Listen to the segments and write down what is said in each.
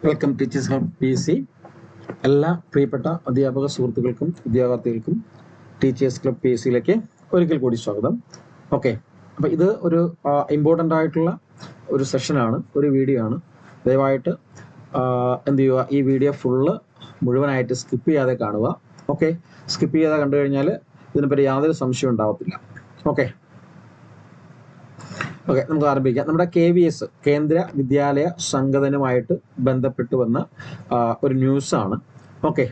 Welcome teachers hub PC. എല്ലാ പ്രിയപ്പെട്ട അധ്യാപക സുഹൃത്തുക്കൾക്കും വിദ്യാർത്ഥികൾക്കും ടീച്ചേഴ്സ് ക്ലബ് PSയിലേക്ക് ഒരിക്കൽ കൂടി സ്വാഗതം. ഓക്കെ, അപ്പോൾ ഇത് ഒരു ഇമ്പോർട്ടൻ്റ് ആയിട്ടുള്ള ഒരു സെഷനാണ്, ഒരു വീഡിയോ ആണ്. ദയവായിട്ട് എന്ത് ചെയ്യുക, ഈ വീഡിയോ ഫുള്ള് മുഴുവനായിട്ട് സ്കിപ്പ് ചെയ്യാതെ കാണുക. ഓക്കെ, സ്കിപ്പ് ചെയ്യാതെ കണ്ടു കഴിഞ്ഞാൽ ഇതിനെപ്പറ്റി യാതൊരു സംശയം ഉണ്ടാവത്തില്ല. ഓക്കെ, നമുക്ക് ആരംഭിക്കാം. നമ്മുടെ KVS കേന്ദ്ര വിദ്യാലയ സംഘടനയുമായിട്ട് ബന്ധപ്പെട്ട് വന്ന ഒരു ന്യൂസാണ്. ഓക്കെ,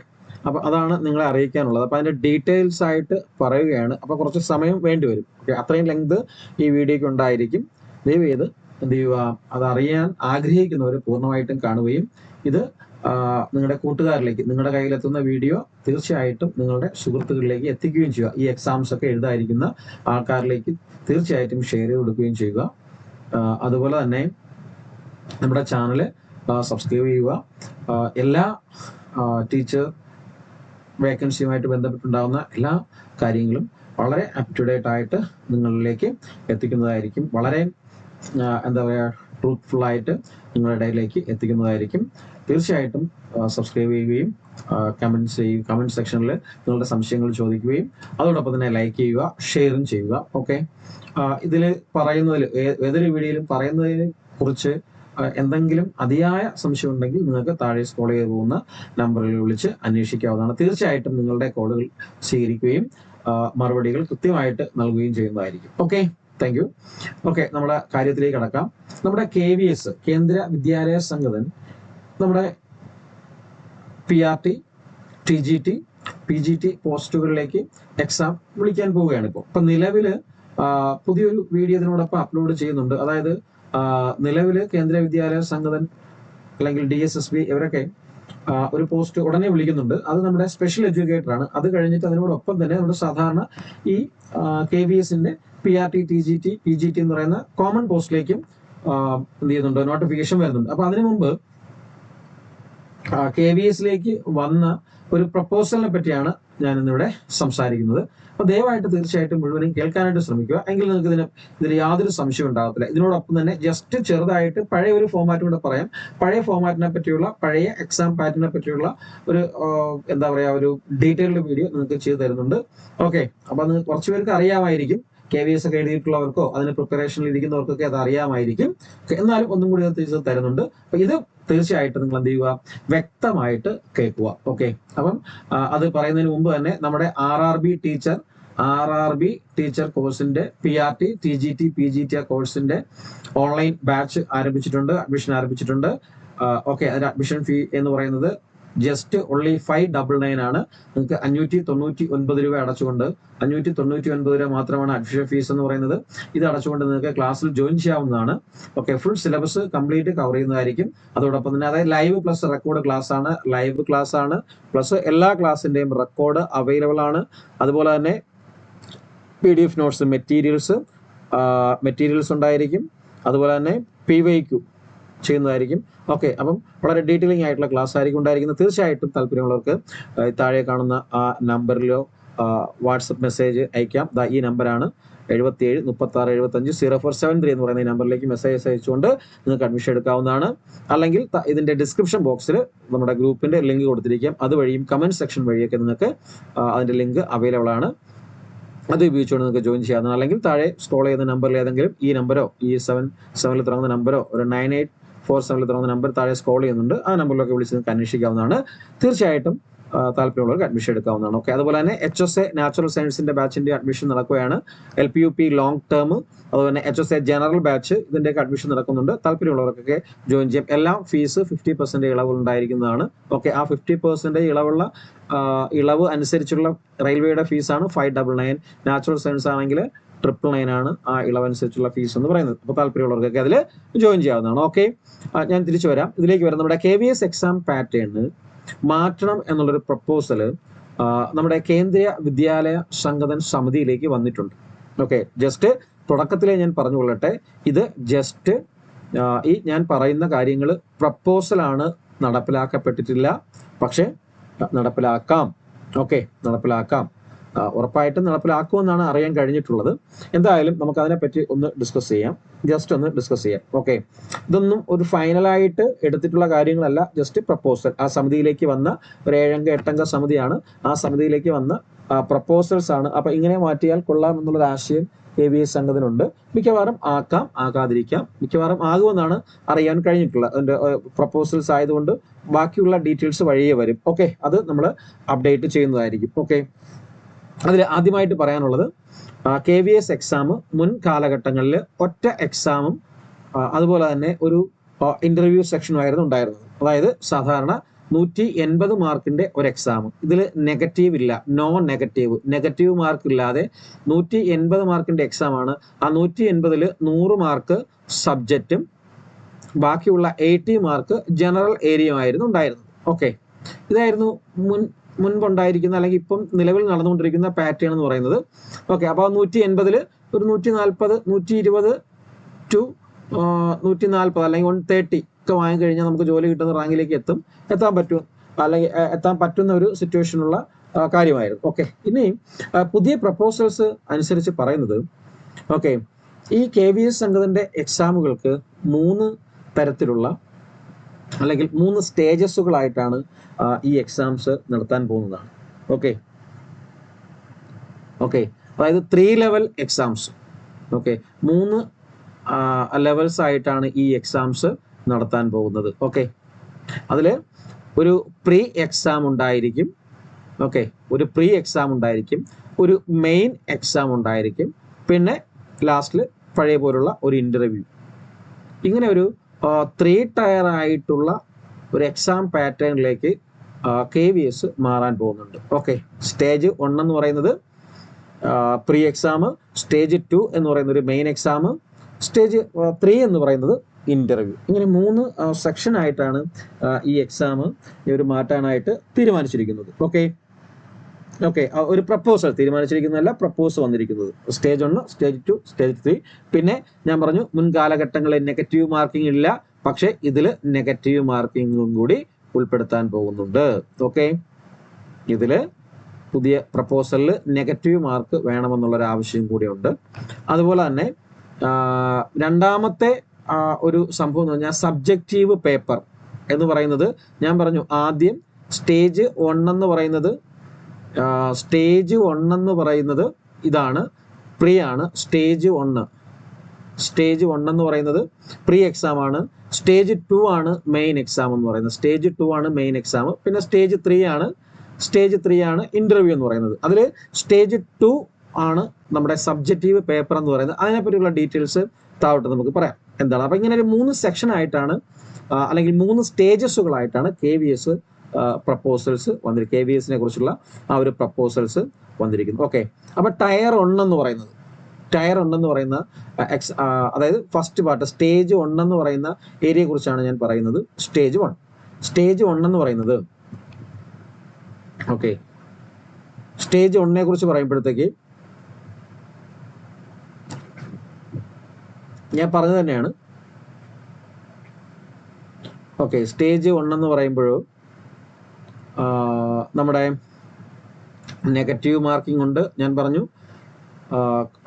അപ്പോൾ അതാണ് നിങ്ങളെ അറിയിക്കാനുള്ളത്. അപ്പോൾ അതിൻ്റെ ഡീറ്റെയിൽസ് ആയിട്ട് പറയുകയാണ്. അപ്പോൾ കുറച്ച് സമയം വേണ്ടി വരും. ഓക്കെ, അത്രയും ലെങ്ത് ഈ വീഡിയോയ്ക്ക് ഉണ്ടായിരിക്കും. ദയവ് ചെയ്ത് എന്ത് ചെയ്യുക, അതറിയാൻ ആഗ്രഹിക്കുന്നവർ പൂർണ്ണമായിട്ടും കാണുകയും ഇത് നിങ്ങളുടെ കൂട്ടുകാരിലേക്ക്, നിങ്ങളുടെ കയ്യിലെത്തുന്ന വീഡിയോ തീർച്ചയായിട്ടും നിങ്ങളുടെ സുഹൃത്തുക്കളിലേക്ക് എത്തിക്കുകയും ചെയ്യുക. ഈ എക്സാംസ് ഒക്കെ എഴുതാതിരിക്കുന്ന ആൾക്കാരിലേക്ക് തീർച്ചയായിട്ടും ഷെയർ ചെയ്ത് കൊടുക്കുകയും ചെയ്യുക. അതുപോലെ തന്നെ നമ്മുടെ ചാനൽ സബ്സ്ക്രൈബ് ചെയ്യുക. എല്ലാ ടീച്ചർ വേക്കൻസിയുമായിട്ട് ബന്ധപ്പെട്ടുണ്ടാകുന്ന എല്ലാ കാര്യങ്ങളും വളരെ അപ് ടു ഡേറ്റ് ആയിട്ട് നിങ്ങളിലേക്ക് എത്തിക്കുന്നതായിരിക്കും. വളരെ എന്താ പറയുക, ട്രൂത്ത്ഫുൾ ആയിട്ട് നിങ്ങളുടെ ഇടയിലേക്ക് എത്തിക്കുന്നതായിരിക്കും. തീർച്ചയായിട്ടും സബ്സ്ക്രൈബ് ചെയ്യുകയും കമൻറ്റ് സെക്ഷനിൽ നിങ്ങളുടെ സംശയങ്ങൾ ചോദിക്കുകയും അതോടൊപ്പം തന്നെ ലൈക്ക് ചെയ്യുക, ഷെയറും ചെയ്യുക. ഓക്കെ, ഇതിൽ പറയുന്നതിൽ ഏതൊരു വീഡിയോയിലും പറയുന്നതിനെ കുറിച്ച് എന്തെങ്കിലും അതിയായ സംശയം ഉണ്ടെങ്കിൽ നിങ്ങൾക്ക് താഴെ സ്ക്രോൾ ചെയ്ത് പോകുന്ന നമ്പറിൽ വിളിച്ച് അന്വേഷിക്കാവുന്നതാണ്. തീർച്ചയായിട്ടും നിങ്ങളുടെ കോളുകൾ സ്വീകരിക്കുകയും മറുപടികൾ കൃത്യമായിട്ട് നൽകുകയും ചെയ്യുന്നതായിരിക്കും. Okay, thank you. ഓക്കെ, നമ്മുടെ കാര്യത്തിലേക്ക് കടക്കാം. നമ്മുടെ KVS കേന്ദ്ര വിദ്യാലയ സംഘടന നമ്മുടെ PRT, TGT, PGT പോസ്റ്റുകളിലേക്ക് എക്സാം വിളിക്കാൻ പോവുകയാണ്. ഇപ്പം നിലവിൽ പുതിയൊരു വീഡിയോ ഇതിനോടൊപ്പം അപ്ലോഡ് ചെയ്യുന്നുണ്ട്. അതായത് നിലവിൽ കേന്ദ്ര വിദ്യാലയ സംഘടന അല്ലെങ്കിൽ DSSB ഇവരൊക്കെ ഒരു പോസ്റ്റ് ഉടനെ വിളിക്കുന്നുണ്ട്. അത് നമ്മുടെ സ്പെഷ്യൽ എഡ്യൂക്കേറ്റർ ആണ്. അത് കഴിഞ്ഞിട്ട് അതിനോടൊപ്പം തന്നെ നമ്മുടെ സാധാരണ ഈ KVSന്റെ PRT, TGT, PGT എന്ന് പറയുന്ന കോമൺ പോസ്റ്റിലേക്കും എന്ത് ചെയ്യുന്നുണ്ട്, നോട്ടിഫിക്കേഷൻ വരുന്നുണ്ട്. അപ്പൊ അതിനു മുമ്പ് KVSലേക്ക് വന്ന ഒരു പ്രപ്പോസലിനെ പറ്റിയാണ് ഞാൻ ഇന്നിവിടെ സംസാരിക്കുന്നത്. അപ്പൊ ദയവായിട്ട് തീർച്ചയായിട്ടും മുഴുവനും കേൾക്കാനായിട്ട് ശ്രമിക്കുക. എങ്കിൽ നിങ്ങൾക്ക് ഇതിൽ യാതൊരു സംശയം ഉണ്ടാകത്തില്ല. ഇതിനോടൊപ്പം തന്നെ ജസ്റ്റ് ചെറുതായിട്ട് പഴയ ഒരു ഫോമാറ്റ് കൂടെ പറയാം. പഴയ ഫോമാറ്റിനെ പറ്റിയുള്ള, പഴയ എക്സാം പാറ്റേണിനെ പറ്റിയുള്ള ഒരു എന്താ പറയുക, ഒരു ഡീറ്റെയിൽഡ് വീഡിയോ നിങ്ങൾക്ക് ചെയ്തു തരുന്നുണ്ട്. ഓക്കെ, അപ്പൊ അത് കുറച്ച് പേർക്ക് അറിയാമായിരിക്കും. KVS ഒക്കെ എഴുതിയിട്ടുള്ളവർക്കോ അതിന് പ്രിപ്പറേഷനിൽ ഇരിക്കുന്നവർക്കൊക്കെ അത് അറിയാമായിരിക്കും. എന്നാലും ഒന്നും കൂടി തിരിച്ച് തരുന്നുണ്ട്. അപ്പൊ ഇത് തീർച്ചയായിട്ടും നിങ്ങൾ എന്ത് ചെയ്യുക, വ്യക്തമായിട്ട് കേൾക്കുക. ഓക്കെ, അപ്പം അത് പറയുന്നതിന് മുമ്പ് തന്നെ നമ്മുടെ RRB ടീച്ചർ കോഴ്സിന്റെ PRT, TGT, PGT കോഴ്സിന്റെ ഓൺലൈൻ ബാച്ച് ആരംഭിച്ചിട്ടുണ്ട്, അഡ്മിഷൻ ആരംഭിച്ചിട്ടുണ്ട്. ഓക്കെ, അതിന്റെ അഡ്മിഷൻ ഫീ എന്ന് പറയുന്നത് ജസ്റ്റ് ഓൺലി 599 ആണ്. നിങ്ങൾക്ക് 599 രൂപ അടച്ചുകൊണ്ട്, 599 രൂപ മാത്രമാണ് അഡ്മിഷൻ ഫീസ് എന്ന് പറയുന്നത്. ഇത് അടച്ചുകൊണ്ട് നിങ്ങൾക്ക് ക്ലാസ്സിൽ ജോയിൻ ചെയ്യാവുന്നതാണ്. Okay, full syllabus complete cover ചെയ്യുന്നതായിരിക്കും. അതോടൊപ്പം തന്നെ അതായത് ലൈവ് പ്ലസ് റെക്കോർഡ് ക്ലാസ് ആണ്, ലൈവ് ക്ലാസ് ആണ്, പ്ലസ് എല്ലാ ക്ലാസ്സിന്റെയും റെക്കോർഡ് അവൈലബിൾ ആണ്. അതുപോലെ തന്നെ PDF നോട്ട്സ്, മെറ്റീരിയൽസ് ഉണ്ടായിരിക്കും. അതുപോലെ തന്നെ PYQ ചെയ്യുന്നതായിരിക്കും. ഓക്കെ, അപ്പം വളരെ ഡീറ്റെയിലിംഗ് ആയിട്ടുള്ള ക്ലാസ് ആയിരിക്കും ഉണ്ടായിരിക്കുന്നത്. തീർച്ചയായിട്ടും താല്പര്യമുള്ളവർക്ക് താഴെ കാണുന്ന ആ നമ്പറിലോ വാട്സപ്പ് മെസ്സേജ് അയക്കാം. ഈ നമ്പറാണ് 77 36 75 0473 എന്ന് പറയുന്ന ഈ നമ്പറിലേക്ക് മെസ്സേജ് അയച്ചുകൊണ്ട് നിങ്ങൾക്ക് അഡ്മിഷൻ എടുക്കാവുന്നതാണ്. അല്ലെങ്കിൽ ഇതിന്റെ ഡിസ്ക്രിപ്ഷൻ ബോക്സിൽ നമ്മുടെ ഗ്രൂപ്പിന്റെ ലിങ്ക് കൊടുത്തിരിക്കാം. അതുവഴിയും കമന്റ് സെക്ഷൻ വഴിയൊക്കെ നിങ്ങൾക്ക് അതിന്റെ ലിങ്ക് അവൈലബിൾ ആണ്. അത് ഉപയോഗിച്ചുകൊണ്ട് നിങ്ങൾക്ക് ജോയിൻ ചെയ്യാവുന്നതാണ്. അല്ലെങ്കിൽ താഴെ സ്ക്രോൾ ചെയ്യുന്ന നമ്പറിൽ ഏതെങ്കിലും ഈ നമ്പറോ, ഈ 77 തുടങ്ങുന്ന നമ്പറോ, ഒരു 9847 തുടങ്ങുന്ന നമ്പർ താഴെ സ്ക്രോൾ ചെയ്യുന്നുണ്ട്. ആ നമ്പറിലൊക്കെ വിളിച്ച് നിങ്ങൾക്ക് അന്വേഷിക്കാവുന്നതാണ്. തീർച്ചയായിട്ടും താല്പര്യമുള്ളവർക്ക് അഡ്മിഷൻ എടുക്കാവുന്നതാണ്. ഓക്കെ, അതുപോലെ തന്നെ HSA നാച്ചുറൽ സയൻസിന്റെ ബാച്ചിന്റെ അഡ്മിഷൻ നടക്കുകയാണ്. LPUP ലോങ് ടേം, അതുപോലെ HSA ജനറൽ ബാച്ച്, ഇതിന്റെയൊക്കെ അഡ്മിഷൻ നടക്കുന്നുണ്ട്. താല്പര്യമുള്ളവർക്കൊക്കെ ജോയിൻ ചെയ്യാം. എല്ലാം ഫീസ് 50% ഇളവ് ഉണ്ടായിരിക്കുന്നതാണ്. ഓക്കെ, ആ 50% ഇളവ് അനുസരിച്ചുള്ള റെയിൽവേയുടെ ഫീസാണ് 599. നാച്ചുറൽ സയൻസ് ആണെങ്കിൽ 999 ആണ് ആ ഇളവനുസരിച്ചുള്ള ഫീസ് എന്ന് പറയുന്നത്. അപ്പോൾ താല്പര്യമുള്ളവർക്കൊക്കെ അതിൽ ജോയിൻ ചെയ്യാവുന്നതാണ്. ഓക്കെ, ഞാൻ തിരിച്ചു വരാം. ഇതിലേക്ക് വരാം. നമ്മുടെ KVS എക്സാം പാറ്റേൺ മാറ്റണം എന്നുള്ളൊരു പ്രപ്പോസൽ നമ്മുടെ കേന്ദ്രീയ വിദ്യാലയ സംഘടന സമിതിയിലേക്ക് വന്നിട്ടുണ്ട്. ഓക്കെ, ജസ്റ്റ് തുടക്കത്തിലേ ഞാൻ പറഞ്ഞുകൊള്ളട്ടെ, ഇത് ജസ്റ്റ് ഈ ഞാൻ പറയുന്ന കാര്യങ്ങൾ പ്രപ്പോസലാണ്, നടപ്പിലാക്കപ്പെട്ടിട്ടില്ല. പക്ഷെ നടപ്പിലാക്കാം. ഓക്കെ, നടപ്പിലാക്കാം. ഉറപ്പായിട്ടും നടപ്പിലാക്കുമെന്നാണ് അറിയാൻ കഴിഞ്ഞിട്ടുള്ളത്. എന്തായാലും നമുക്ക് അതിനെപ്പറ്റി ഒന്ന് ഡിസ്കസ് ചെയ്യാം, ജസ്റ്റ് ഒന്ന് ഡിസ്കസ് ചെയ്യാം. ഓക്കെ, ഇതൊന്നും ഒരു ഫൈനലായിട്ട് എടുത്തിട്ടുള്ള കാര്യങ്ങളല്ല, ജസ്റ്റ് പ്രപ്പോസൽ. ആ സമിതിയിലേക്ക് വന്ന ഒരു 7-8 സമിതിയാണ്, ആ സമിതിയിലേക്ക് വന്ന പ്രപ്പോസൽസ് ആണ്. അപ്പൊ ഇങ്ങനെ മാറ്റിയാൽ കൊള്ളാം എന്നുള്ളൊരു ആശയം KVS സംഘത്തിനുണ്ട്. മിക്കവാറും ആക്കാം, ആകാതിരിക്കാം, മിക്കവാറും ആകുമെന്നാണ് അറിയാൻ കഴിഞ്ഞിട്ടുള്ളത്. അതിന്റെ പ്രപ്പോസൽസ് ആയതുകൊണ്ട് ബാക്കിയുള്ള ഡീറ്റെയിൽസ് വഴിയേ വരും. ഓക്കെ, അത് നമ്മൾ അപ്ഡേറ്റ് ചെയ്യുന്നതായിരിക്കും. ഓക്കെ, അതിൽ ആദ്യമായിട്ട് പറയാനുള്ളത് KVS എക്സാം മുൻ കാലഘട്ടങ്ങളിൽ ഒറ്റ എക്സാമും അതുപോലെ തന്നെ ഒരു ഇന്റർവ്യൂ സെക്ഷനുമായിരുന്നു ഉണ്ടായിരുന്നത്. അതായത് സാധാരണ 180 മാർക്കിന്റെ ഒരു എക്സാം, ഇതിൽ നെഗറ്റീവ് ഇല്ല, നോ നെഗറ്റീവ് മാർക്ക് ഇല്ലാതെ 180 മാർക്കിന്റെ എക്സാം ആണ്. ആ 180-ൽ 100 മാർക്ക് സബ്ജക്റ്റും ബാക്കിയുള്ള 80 മാർക്ക് ജനറൽ ഏരിയയുമായിരുന്നു ഉണ്ടായിരുന്നത്. ഓക്കെ, ഇതായിരുന്നു മുൻപുണ്ടായിരിക്കുന്ന അല്ലെങ്കിൽ ഇപ്പം നിലവിൽ നടന്നുകൊണ്ടിരിക്കുന്ന പാറ്റേൺ എന്ന് പറയുന്നത്. ഓക്കെ, അപ്പോൾ 180-ൽ ഒരു 140, 120 ടു 140 അല്ലെങ്കിൽ 130 ഒക്കെ വാങ്ങിക്കഴിഞ്ഞാൽ നമുക്ക് ജോലി കിട്ടുന്ന റാങ്കിലേക്ക് എത്താൻ പറ്റും, അല്ലെങ്കിൽ എത്താൻ പറ്റുന്ന ഒരു സിറ്റുവേഷനുള്ള കാര്യമായിരുന്നു. ഓക്കെ, ഇനി പുതിയ പ്രപ്പോസൽസ് അനുസരിച്ച് പറയുന്നത്, ഓക്കെ, ഈ KVS സംഘത്തിന്റെ എക്സാമുകൾക്ക് 3 തരത്തിലുള്ള അല്ലെങ്കിൽ 3 സ്റ്റേജസുകളായിട്ടാണ് ഈ എക്സാംസ് നടത്താൻ പോകുന്നതാണ്. ഓക്കെ, അതായത് 3 ലെവൽ എക്സാംസ്. ഓക്കെ, 3 ലെവൽസ് ആയിട്ടാണ് ഈ എക്സാംസ് നടത്താൻ പോകുന്നത്. ഓക്കെ, അതിൽ ഒരു പ്രീ എക്സാം ഉണ്ടായിരിക്കും. ഓക്കെ, ഒരു പ്രീ എക്സാം ഉണ്ടായിരിക്കും, ഒരു മെയിൻ എക്സാം ഉണ്ടായിരിക്കും, പിന്നെ ലാസ്റ്റിൽ പഴയ പോലുള്ള ഒരു ഇന്റർവ്യൂ. ഇങ്ങനെ ഒരു 3 ടയർ ആയിട്ടുള്ള ഒരു എക്സാം പാറ്റേണിലേക്ക് KVS മാറാൻ പോകുന്നുണ്ട്. ഓക്കെ, സ്റ്റേജ് 1 എന്ന് പറയുന്നത് പ്രീ എക്സാം, സ്റ്റേജ് 2 എന്ന് പറയുന്നത് ഒരു മെയിൻ എക്സാം, സ്റ്റേജ് 3 എന്ന് പറയുന്നത് ഇന്റർവ്യൂ. ഇങ്ങനെ 3 സെക്ഷൻ ആയിട്ടാണ് ഈ എക്സാം ഇവർ മാറ്റാനായിട്ട് തീരുമാനിച്ചിരിക്കുന്നത്. ഓക്കെ, ഒരു പ്രപ്പോസൽ തീരുമാനിച്ചിരിക്കുന്നതല്ല, പ്രപ്പോസ് വന്നിരിക്കുന്നത്. Stage 1, stage 2, stage 3. പിന്നെ ഞാൻ പറഞ്ഞു മുൻകാലഘട്ടങ്ങളിൽ നെഗറ്റീവ് മാർക്കിംഗ് ഇല്ല, പക്ഷെ ഇതിൽ നെഗറ്റീവ് മാർക്കിങ്ങും കൂടി ഉൾപ്പെടുത്താൻ പോകുന്നുണ്ട്. ഓക്കെ, ഇതില് പുതിയ പ്രപ്പോസലിൽ നെഗറ്റീവ് മാർക്ക് വേണമെന്നുള്ളൊരു ആവശ്യം കൂടിയുണ്ട്. അതുപോലെ തന്നെ രണ്ടാമത്തെ ഒരു സംഭവം എന്ന് പറഞ്ഞാൽ സബ്ജക്റ്റീവ് പേപ്പർ എന്ന് പറയുന്നത്, ഞാൻ പറഞ്ഞു ആദ്യം സ്റ്റേജ് 1 എന്ന് പറയുന്നത് ഇതാണ്, പ്രീ ആണ്. സ്റ്റേജ് 1 എന്ന് പറയുന്നത് പ്രീ എക്സാം ആണ്. സ്റ്റേജ് 2 ആണ് മെയിൻ എക്സാം എന്ന് പറയുന്നത്. സ്റ്റേജ് 2 ആണ് മെയിൻ എക്സാം. പിന്നെ സ്റ്റേജ് 3 ആണ് ഇന്റർവ്യൂ എന്ന് പറയുന്നത്. അതിൽ സ്റ്റേജ് 2 ആണ് നമ്മുടെ സബ്ജക്റ്റീവ് പേപ്പർ എന്ന് പറയുന്നത്. അതിനെപ്പറ്റിയുള്ള ഡീറ്റെയിൽസ് താഴോട്ട് നമുക്ക് പറയാം എന്താണ്. അപ്പൊ ഇങ്ങനെ ഒരു 3 സെക്ഷൻ ആയിട്ടാണ് അല്ലെങ്കിൽ 3 സ്റ്റേജസുകളായിട്ടാണ് KVS പ്രപ്പോസൽസ് വന്നിരിക്കുന്നത്. KVSനെ കുറിച്ചുള്ള ആ ഒരു പ്രപ്പോസൽസ് വന്നിരിക്കുന്നു. ഓക്കെ, അപ്പൊ ടയർ 1 എന്ന് പറയുന്ന അതായത് ഫസ്റ്റ് പാർട്ട് സ്റ്റേജ് 1 എന്ന് പറയുന്ന ഏരിയയെ കുറിച്ചാണ് ഞാൻ പറയുന്നത്. സ്റ്റേജ് 1 എന്ന് പറയുന്നത്, ഓക്കെ, സ്റ്റേജ് 1നെ കുറിച്ച് പറയുമ്പോഴത്തേക്ക് ഞാൻ പറഞ്ഞു തന്നെയാണ്. ഓക്കെ, സ്റ്റേജ് 1 എന്ന് പറയുമ്പോഴും നമ്മുടെ നെഗറ്റീവ് മാർക്കിംഗ് ഉണ്ട്, ഞാൻ പറഞ്ഞു.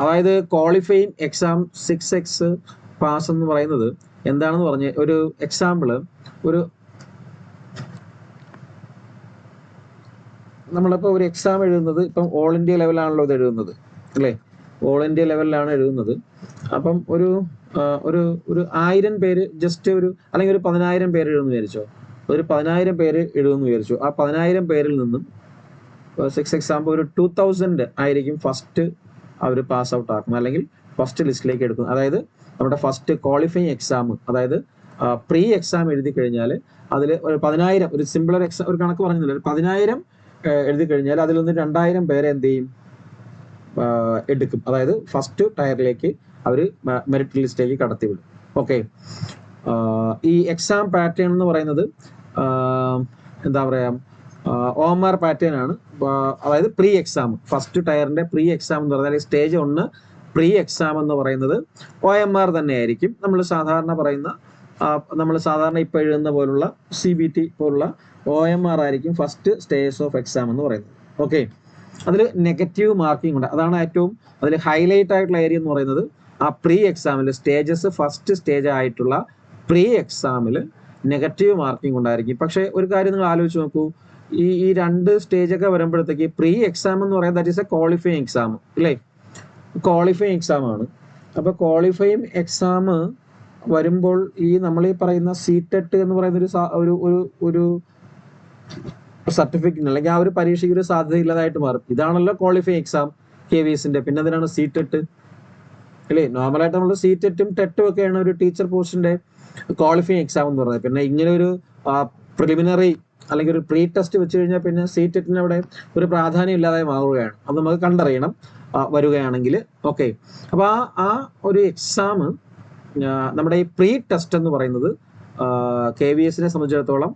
അതായത് ക്വാളിഫയിങ് എക്സാം 6x പാസ് എന്ന് പറയുന്നത് എന്താണെന്ന് പറഞ്ഞ് ഒരു എക്സാമ്പിള്, നമ്മളിപ്പോൾ ഒരു എക്സാം എഴുതുന്നത് ഇപ്പം ഓൾ ഇന്ത്യ ലെവലാണല്ലോ ഇത് എഴുതുന്നത്, അല്ലേ? ഓൾ ഇന്ത്യ ലെവലിലാണ് എഴുതുന്നത്. അപ്പം ഒരു 1000 പേര് ജസ്റ്റ് അല്ലെങ്കിൽ ഒരു 10,000 പേര് എഴുതുന്നു വിചാരിച്ചോ. ഒരു 10,000 പേര് എഴുതുന്നു വിചാരിച്ചു. ആ 10,000 പേരിൽ നിന്നും 6 എക്സാമ്പിൾ ഒരു 2000 ആയിരിക്കും ഫസ്റ്റ് അവർ പാസ് ഔട്ട് ആക്കുന്നത്, അല്ലെങ്കിൽ ഫസ്റ്റ് ലിസ്റ്റിലേക്ക് എടുക്കുന്നത്. അതായത് നമ്മുടെ ഫസ്റ്റ് ക്വാളിഫയിങ് എക്സാം, അതായത് പ്രീ എക്സാം എഴുതി കഴിഞ്ഞാൽ അതിൽ ഒരു 10,000, ഒരു സിമ്പിളർ എക്സാം, ഒരു കണക്ക് പറഞ്ഞില്ല, ഒരു 10,000 എഴുതി കഴിഞ്ഞാൽ അതിൽ നിന്ന് 2,000 പേരെ എന്ത് ചെയ്യും, എടുക്കും. അതായത് ഫസ്റ്റ് ടയറിലേക്ക് അവർ മെറിറ്റ് ലിസ്റ്റിലേക്ക് കടത്തിവിടും. ഓക്കെ, ഈ എക്സാം പാറ്റേൺ എന്ന് പറയുന്നത് എന്താ പറയാ, OMR പാറ്റേൺ ആണ്. അതായത് പ്രീ എക്സാം, ഫസ്റ്റ് ടയറിന്റെ പ്രീ എക്സാം എന്ന് പറഞ്ഞാൽ സ്റ്റേജ് 1 പ്രീ എക്സാം എന്ന് പറയുന്നത് OMR തന്നെ ആയിരിക്കും. നമ്മൾ സാധാരണ ഇപ്പൊ എഴുതുന്ന പോലുള്ള CBT പോലുള്ള OMR ആയിരിക്കും ഫസ്റ്റ് സ്റ്റേജസ് ഓഫ് എക്സാം എന്ന് പറയുന്നത്. ഓക്കെ, അതിൽ നെഗറ്റീവ് മാർക്കിംഗ് ഉണ്ട്. അതാണ് ഏറ്റവും അതിൽ ഹൈലൈറ്റ് ആയിട്ടുള്ള ഏരിയ എന്ന് പറയുന്നത്. ആ പ്രീ എക്സാമിൽ സ്റ്റേജസ് ഫസ്റ്റ് സ്റ്റേജ് ആയിട്ടുള്ള പ്രീ എക്സാമിൽ നെഗറ്റീവ് മാർക്കിംഗ് ഉണ്ടായിരിക്കും. പക്ഷേ ഒരു കാര്യം നിങ്ങൾ ആലോചിച്ച് നോക്കൂ, ഈ രണ്ട് സ്റ്റേജൊക്കെ വരുമ്പോഴത്തേക്ക് പ്രീ എക്സാം എന്ന് പറയുന്നത് that is A qualifying exam അല്ലേ, ക്വാളിഫയിങ് എക്സാം ആണ്. അപ്പോൾ ക്വാളിഫയിങ് എക്സാം വരുമ്പോൾ ഈ നമ്മൾ ഈ പറയുന്ന സീറ്റെറ്റ് എന്ന് പറയുന്ന ഒരു സർട്ടിഫിക്കറ്റ് അല്ലെങ്കിൽ ആ ഒരു പരീക്ഷയ്ക്ക് ഒരു സാധ്യതയില്ലാതായിട്ട് മാറും. ഇതാണല്ലോ ക്വാളിഫയിങ് എക്സാം KVSന്റെ. പിന്നെ അതിനാണ് സീറ്റെറ്റ് അല്ലേ. നോർമലായിട്ട് നമ്മൾ സീറ്റെറ്റും ടെറ്റും ഒക്കെയാണ് ഒരു ടീച്ചർ പോസ്റ്റിന്റെ ക്വാളിഫയിങ് എക്സാം എന്ന് പറയുന്നത്. പിന്നെ ഇങ്ങനെ ഒരു പ്രിലിമിനറി അല്ലെങ്കിൽ ഒരു പ്രീ ടെസ്റ്റ് വെച്ച് കഴിഞ്ഞാൽ പിന്നെ സീറ്റെറ്റിന് അവിടെ ഒരു പ്രാധാന്യം ഇല്ലാതെ മാറുകയാണ്. അത് നമുക്ക് കണ്ടറിയണം വരികയാണെങ്കിൽ. ഓക്കെ, അപ്പോൾ ആ ഒരു എക്സാം നമ്മുടെ ഈ പ്രീ ടെസ്റ്റ് എന്ന് പറയുന്നത് KVSനെ സംബന്ധിച്ചിടത്തോളം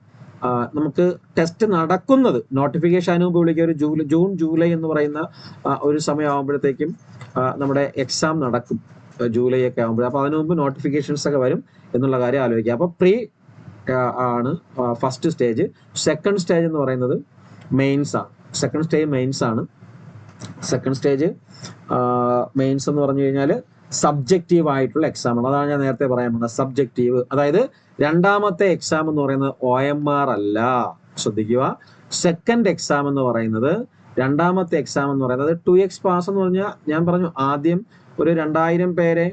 നമുക്ക് ടെസ്റ്റ് നടക്കുന്നത് നോട്ടിഫിക്കേഷൻ അതിന് മുമ്പ് വിളിക്കുക ഒരു ജൂൺ ജൂലൈ എന്ന് പറയുന്ന ഒരു സമയമാകുമ്പോഴത്തേക്കും നമ്മുടെ എക്സാം നടക്കും, ജൂലൈ ഒക്കെ ആകുമ്പോൾ. അപ്പോൾ അതിനു മുമ്പ് നോട്ടിഫിക്കേഷൻസ് ഒക്കെ വരും എന്നുള്ള കാര്യം ആലോചിക്കുക. അപ്പോൾ പ്രീ ആണ് ഫസ്റ്റ് സ്റ്റേജ്. സെക്കൻഡ് സ്റ്റേജ് എന്ന് പറയുന്നത് മെയിൻസ് ആണ്. സെക്കൻഡ് സ്റ്റേജ് മെയിൻസ് ആണ്. സെക്കൻഡ് സ്റ്റേജ് മെയിൻസ് എന്ന് പറഞ്ഞു കഴിഞ്ഞാൽ സബ്ജക്റ്റീവ് ആയിട്ടുള്ള എക്സാം ആണ്. അതാണ് ഞാൻ നേരത്തെ പറയാൻ പോകുന്നത്, സബ്ജക്റ്റീവ്. അതായത് രണ്ടാമത്തെ എക്സാം എന്ന് പറയുന്നത് OMR അല്ല, ശ്രദ്ധിക്കുക. സെക്കൻഡ് എക്സാം എന്ന് പറയുന്നത്, രണ്ടാമത്തെ എക്സാം എന്ന് പറയുന്നത് 2x പാസ് എന്ന് പറഞ്ഞാൽ ഞാൻ പറഞ്ഞു ആദ്യം ഒരു 2000 പേരെ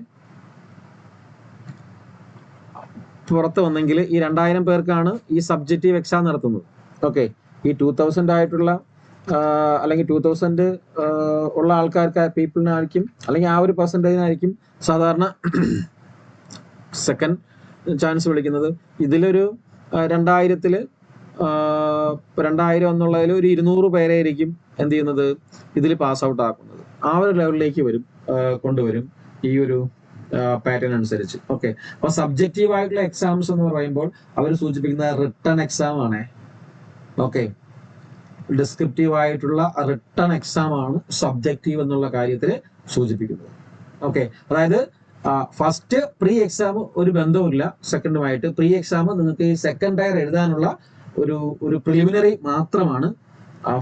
പുറത്ത് വന്നെങ്കിൽ ഈ 2000 പേർക്കാണ് ഈ സബ്ജക്റ്റീവ് എക്സാം നടത്തുന്നത്. ഓക്കെ, ഈ 2000 ആയിട്ടുള്ള അല്ലെങ്കിൽ 2000 ഉള്ള ആൾക്കാർക്ക് പീപ്പിളിനായിരിക്കും അല്ലെങ്കിൽ ആ ഒരു പെർസെൻറ്റേജിനായിരിക്കും സാധാരണ സെക്കൻഡ് ചാൻസ് വിളിക്കുന്നത്. ഇതിലൊരു 2000 എന്നുള്ളതിൽ ഒരു 200 പേരെ ആയിരിക്കും എന്ത് ചെയ്യുന്നത്, ഇതിൽ പാസ് ഔട്ട് ആക്കുന്നത്. ആ ഒരു ലെവലിലേക്ക് കൊണ്ടുവരും ഈ ഒരു പാറ്റേൺ അനുസരിച്ച്. ഓക്കെ, അപ്പൊ സബ്ജക്റ്റീവ് ആയിട്ടുള്ള എക്സാംസ് എന്ന് പറയുമ്പോൾ അവർ സൂചിപ്പിക്കുന്ന റിട്ടൺ എക്സാം ആണ്. ഓക്കെ, ഡിസ്ക്രിപ്റ്റീവ് ആയിട്ടുള്ള റിട്ടൺ എക്സാം ആണ് സബ്ജക്റ്റീവ് എന്നുള്ള കാര്യത്തിൽ സൂചിപ്പിക്കുന്നത്. ഓക്കെ, അതായത് ഫസ്റ്റ് പ്രീ എക്സാം ഒരു ബന്ധവുമില്ല സെക്കൻഡുമായിട്ട്. പ്രീ എക്സാം നിങ്ങൾക്ക് ഈ സെക്കൻഡ് ടയർ എഴുതാനുള്ള ഒരു പ്രിലിമിനറി മാത്രമാണ്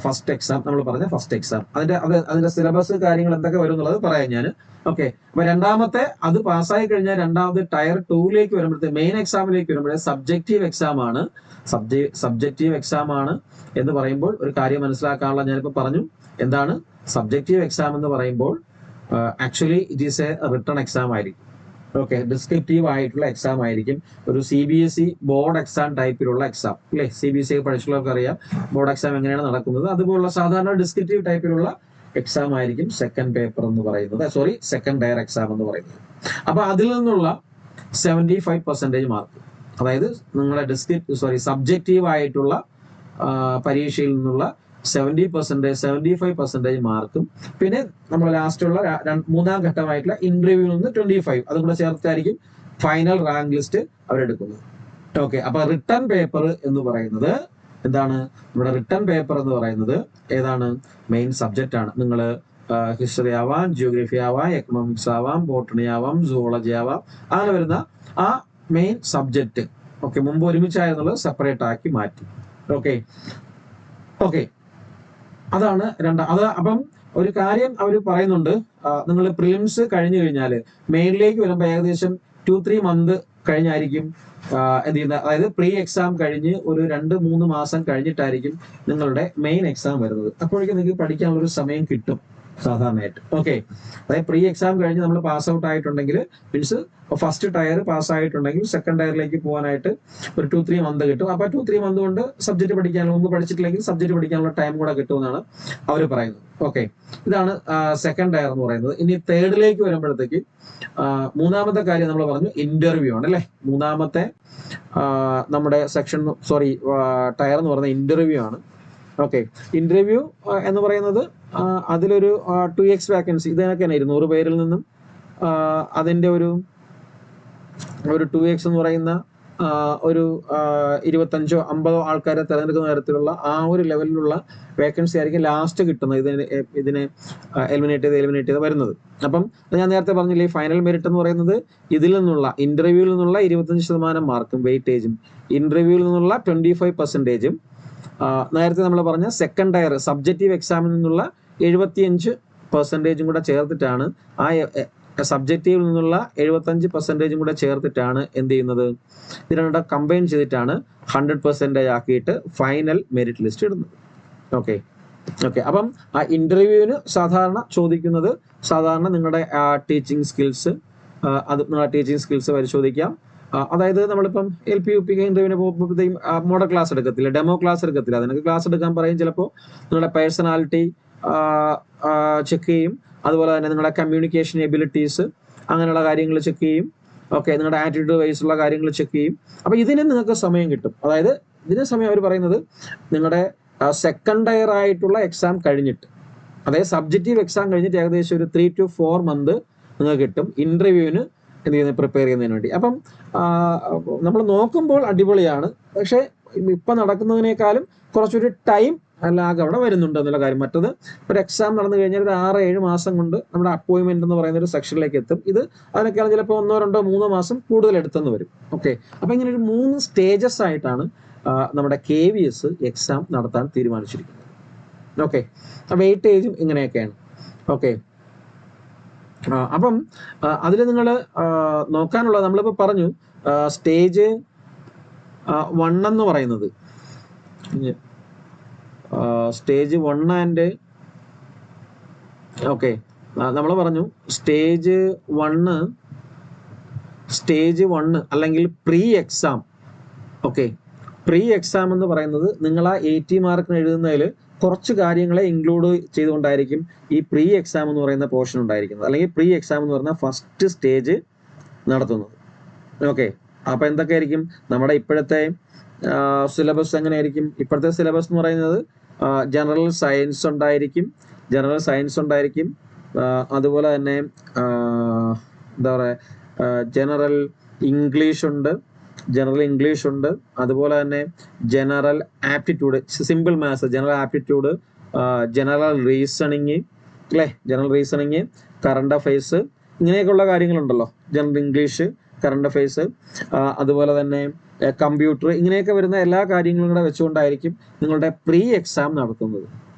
ഫസ്റ്റ് എക്സാം. നമ്മൾ പറഞ്ഞ ഫസ്റ്റ് എക്സാം അതിന്റെ സിലബസ് കാര്യങ്ങൾ എന്തൊക്കെ വരും എന്നുള്ളത് പറയാം ഞാൻ. ഓക്കെ, അപ്പൊ രണ്ടാമത്തെ അത് പാസ്സായി കഴിഞ്ഞാൽ രണ്ടാമത് ടയർ 2ലേക്ക് വരുമ്പോഴത്തേക്ക് മെയിൻ എക്സാമിലേക്ക് വരുമ്പോഴേ സബ്ജക്റ്റീവ് എക്സാം ആണ്. സബ്ജക്റ്റീവ് എക്സാം ആണ് എന്ന് പറയുമ്പോൾ ഒരു കാര്യം മനസ്സിലാക്കാനുള്ള ഞാനിപ്പോ പറഞ്ഞു. എന്താണ് സബ്ജക്റ്റീവ് എക്സാം എന്ന് പറയുമ്പോൾ? Actually it is A written exam ആയിരിക്കും. ഓക്കെ, ഡിസ്ക്രിപ്റ്റീവ് ആയിട്ടുള്ള എക്സാം ആയിരിക്കും. ഒരു CBSE ബോർഡ് എക്സാം ടൈപ്പിലുള്ള എക്സാം അല്ലെ. CBSE പഠിച്ചുള്ളവർക്ക് അറിയാം ബോർഡ് എക്സാം എങ്ങനെയാണ് നടക്കുന്നത്. അതുപോലുള്ള സാധാരണ ഡിസ്ക്രിപ്റ്റീവ് ടൈപ്പിലുള്ള എക്സാം ആയിരിക്കും സെക്കൻഡ് പേപ്പർ എന്ന് പറയുന്നത്, സെക്കൻഡ് ടയർ എക്സാം എന്ന് പറയുന്നത്. അപ്പൊ അതിൽ നിന്നുള്ള 75% മാർക്ക്, അതായത് നിങ്ങളുടെ സബ്ജക്റ്റീവ് ആയിട്ടുള്ള പരീക്ഷയിൽ നിന്നുള്ള 75% മാർക്കും പിന്നെ നമ്മൾ ലാസ്റ്റുള്ള മൂന്നാം ഘട്ടമായിട്ടുള്ള ഇന്റർവ്യൂവിൽ നിന്ന് 25 അതും കൂടെ ചേർത്തായിരിക്കും ഫൈനൽ റാങ്ക് ലിസ്റ്റ് അവരെടുക്കുന്നത്. ഓക്കെ, അപ്പൊ റിട്ടൺ പേപ്പർ എന്ന് പറയുന്നത് എന്താണ്? നമ്മുടെ റിട്ടൺ പേപ്പർ എന്ന് പറയുന്നത് ഏതാണ്? മെയിൻ സബ്ജക്റ്റ് ആണ്. നിങ്ങൾ ഹിസ്റ്ററി ആവാം, ജിയോഗ്രഫി ആവാം, എക്കണോമിക്സ് ആവാം, ബോട്ടണി ആവാം, സൂവോളജി ആവാം, അങ്ങനെ വരുന്ന ആ മെയിൻ സബ്ജക്റ്റ്. ഓക്കെ, മുമ്പ് ഒരുമിച്ചായിരുന്നുള്ളത് സെപ്പറേറ്റ് ആക്കി മാറ്റി. ഓക്കെ, അതാണ് അപ്പം ഒരു കാര്യം അവർ പറയുന്നുണ്ട്, നിങ്ങൾ പ്രിലിംസ് കഴിഞ്ഞു കഴിഞ്ഞാൽ മെയിനിലേക്ക് വരുമ്പോൾ ഏകദേശം 2-3 മന്ത് കഴിഞ്ഞായിരിക്കും എന്ത് ചെയ്യുന്നത്. അതായത് പ്രീ എക്സാം കഴിഞ്ഞ് ഒരു 2-3 മാസം കഴിഞ്ഞിട്ടായിരിക്കും നിങ്ങളുടെ മെയിൻ എക്സാം വരുന്നത്. അപ്പോഴേക്കും നിങ്ങൾക്ക് പഠിക്കാനുള്ള ഒരു സമയം കിട്ടും സാധാരണയായിട്ട്. ഓക്കെ, അതായത് പ്രീ എക്സാം കഴിഞ്ഞ് നമ്മൾ പാസ് ഔട്ട് ആയിട്ടുണ്ടെങ്കിൽ മീൻസ് ഫസ്റ്റ് ടയർ പാസ് ആയിട്ടുണ്ടെങ്കിൽ സെക്കൻഡ് ടയറിലേക്ക് പോകാനായിട്ട് ഒരു 2-3 മന്ത് കിട്ടും. അപ്പൊ 2-3 മന്ത് കൊണ്ട് സബ്ജക്ട് പഠിക്കാനുള്ള, മുമ്പ് പഠിച്ചിട്ടില്ലെങ്കിൽ സബ്ജക്ട് പഠിക്കാനുള്ള ടൈം കൂടെ കിട്ടുമെന്നാണ് അവർ പറയുന്നത്. ഓക്കെ, ഇതാണ് സെക്കൻഡ് ടയർ എന്ന് പറയുന്നത്. ഇനി തേർഡിലേക്ക് വരുമ്പോഴത്തേക്ക് മൂന്നാമത്തെ കാര്യം നമ്മൾ പറഞ്ഞു ഇന്റർവ്യൂ ആണ് അല്ലെ. മൂന്നാമത്തെ നമ്മുടെ ടയർ എന്ന് പറയുന്നത് ഇന്റർവ്യൂ ആണ്. ഓക്കെ, ഇന്റർവ്യൂ എന്ന് പറയുന്നത് അതിലൊരു 2x വാക്കൻസി ഇതിനൊക്കെ തന്നെ 200 പേരിൽ നിന്നും അതിന്റെ ഒരു 2x എന്ന് പറയുന്ന ഒരു 25-50 ആൾക്കാരെ തിരഞ്ഞെടുക്കുന്ന തരത്തിലുള്ള ആ ഒരു ലെവലിലുള്ള വേക്കൻസി ആയിരിക്കും ലാസ്റ്റ് കിട്ടുന്നത്. ഇതിനെ എലിമിനേറ്റ് ചെയ്ത് വരുന്നത്. അപ്പം ഞാൻ നേരത്തെ പറഞ്ഞില്ലേ, ഫൈനൽ മെറിറ്റ് എന്ന് പറയുന്നത് ഇതിൽ നിന്നുള്ള ഇന്റർവ്യൂവിൽ നിന്നുള്ള 25% മാർക്കും വെയിറ്റേജും, ഇന്റർവ്യൂവിൽ നിന്നുള്ള 25%, നേരത്തെ നമ്മൾ പറഞ്ഞ സെക്കൻഡ് ടയർ സബ്ജക്റ്റീവ് എക്സാമിൽ നിന്നുള്ള 75% കൂടെ ചേർത്തിട്ടാണ് ആ സബ്ജക്റ്റീവിൽ നിന്നുള്ള 75% കൂടെ ചേർത്തിട്ടാണ് എന്ത് ചെയ്യുന്നത്, ഇത് രണ്ടും കമ്പൈൻ ചെയ്തിട്ടാണ് 100% ആക്കിയിട്ട് ഫൈനൽ മെറിറ്റ് ലിസ്റ്റ് ഇടുന്നത്. ഓക്കെ. അപ്പം ആ ഇന്റർവ്യൂവിന് സാധാരണ ചോദിക്കുന്നത് നിങ്ങളുടെ ടീച്ചിങ് സ്കിൽസ്, അത് നിങ്ങളുടെ ടീച്ചിങ് സ്കിൽസ് പരിശോധിക്കാം. അതായത് നമ്മളിപ്പം LP UP ഇന്റർവ്യൂവിന് പോകുമ്പോഴത്തേക്കും മോഡൽ ക്ലാസ് എടുക്കത്തില്ല, ഡെമോ ക്ലാസ് എടുക്കത്തില്ല. അതിനൊക്കെ ക്ലാസ് എടുക്കാൻ പറയും. ചിലപ്പോൾ നിങ്ങളുടെ പേഴ്സണാലിറ്റി ചെക്ക് ചെയ്യും, അതുപോലെ തന്നെ നിങ്ങളുടെ കമ്മ്യൂണിക്കേഷൻ എബിലിറ്റീസ് അങ്ങനെയുള്ള കാര്യങ്ങൾ ചെക്ക് ചെയ്യും. ഓക്കെ, നിങ്ങളുടെ ആറ്റിറ്റ്യൂഡ് വൈസുള്ള കാര്യങ്ങൾ ചെക്ക് ചെയ്യും. അപ്പോൾ ഇതിന് നിങ്ങൾക്ക് സമയം കിട്ടും. അതായത് ഇതിന് സമയം അവർ പറയുന്നത് നിങ്ങളുടെ സെക്കൻഡ് ഇയർ ആയിട്ടുള്ള എക്സാം കഴിഞ്ഞിട്ട്, അതായത് സബ്ജക്റ്റീവ് എക്സാം കഴിഞ്ഞിട്ട് ഏകദേശം ഒരു 3 to 4 months നിങ്ങൾക്ക് കിട്ടും ഇന്റർവ്യൂവിന് എന്ത് ചെയ്യുന്നത്, പ്രിപ്പയർ ചെയ്യുന്നതിന് വേണ്ടി. അപ്പം നമ്മൾ നോക്കുമ്പോൾ അടിപൊളിയാണ്, പക്ഷേ ഇപ്പം നടക്കുന്നതിനേക്കാളും കുറച്ചൊരു ടൈം ലാഗ് അവിടെ വരുന്നുണ്ട് എന്നുള്ള കാര്യം. മറ്റത് ഒരു എക്സാം നടന്നു കഴിഞ്ഞാൽ ഒരു 6-7 മാസം കൊണ്ട് നമ്മുടെ അപ്പോയിൻമെന്റ് എന്ന് പറയുന്ന ഒരു സെക്ഷനിലേക്ക് എത്തും. ഇത് അതിനേക്കാൾ ചിലപ്പോൾ 1, 2, 3 മാസം കൂടുതൽ എടുത്തെന്ന് വരും. ഓക്കെ, അപ്പം ഇങ്ങനെ ഒരു 3 സ്റ്റേജസ് ആയിട്ടാണ് നമ്മുടെ KVS എക്സാം നടത്താൻ തീരുമാനിച്ചിരിക്കുന്നത്. ഓക്കെ, വെയിറ്റേജും ഇങ്ങനെയൊക്കെയാണ്. ഓക്കെ, അപ്പം അതിൽ നിങ്ങൾ നോക്കാനുള്ളത് നമ്മളിപ്പോൾ പറഞ്ഞു, സ്റ്റേജ് 1 എന്ന് പറയുന്നത് സ്റ്റേജ് 1 ആൻഡ് ഓക്കെ, നമ്മൾ പറഞ്ഞു സ്റ്റേജ് 1 അല്ലെങ്കിൽ pre exam. Okay, pre exam എന്ന് പറയുന്നത് നിങ്ങൾ ആ 80 മാർക്കിന് എഴുതുന്നതിൽ കുറച്ച് കാര്യങ്ങളെ ഇൻക്ലൂഡ് ചെയ്തുകൊണ്ടായിരിക്കും ഈ പ്രീ എക്സാം എന്ന് പറയുന്ന പോർഷൻ ഉണ്ടായിരിക്കുന്നത്, അല്ലെങ്കിൽ പ്രീ എക്സാം എന്ന് പറയുന്ന ഫസ്റ്റ് സ്റ്റേജ് നടത്തുന്നത്. ഓക്കെ, അപ്പോൾ എന്തൊക്കെയായിരിക്കും നമ്മുടെ ഇപ്പോഴത്തെ സിലബസ്? എങ്ങനെയായിരിക്കും ഇപ്പോഴത്തെ സിലബസ് എന്ന് പറയുന്നത്? ജനറൽ സയൻസ് ഉണ്ടായിരിക്കും, അതുപോലെ തന്നെ എന്താ പറയുക, ജനറൽ ഇംഗ്ലീഷ് ഉണ്ട്, അതുപോലെ തന്നെ general aptitude, simple maths, general aptitude, general reasoning, അല്ലേ, ജനറൽ റീസണിങ്, കറണ്ട് അഫയേഴ്സ്, ഇങ്ങനെയൊക്കെയുള്ള കാര്യങ്ങളുണ്ടല്ലോ. ജനറൽ ഇംഗ്ലീഷ്, കറണ്ട് അഫയേഴ്സ്, അതുപോലെ തന്നെ കമ്പ്യൂട്ടർ, ഇങ്ങനെയൊക്കെ വരുന്ന എല്ലാ കാര്യങ്ങളും കൂടെ വെച്ചുകൊണ്ടായിരിക്കും നിങ്ങളുടെ പ്രീ എക്സാം നടത്തുന്നത്.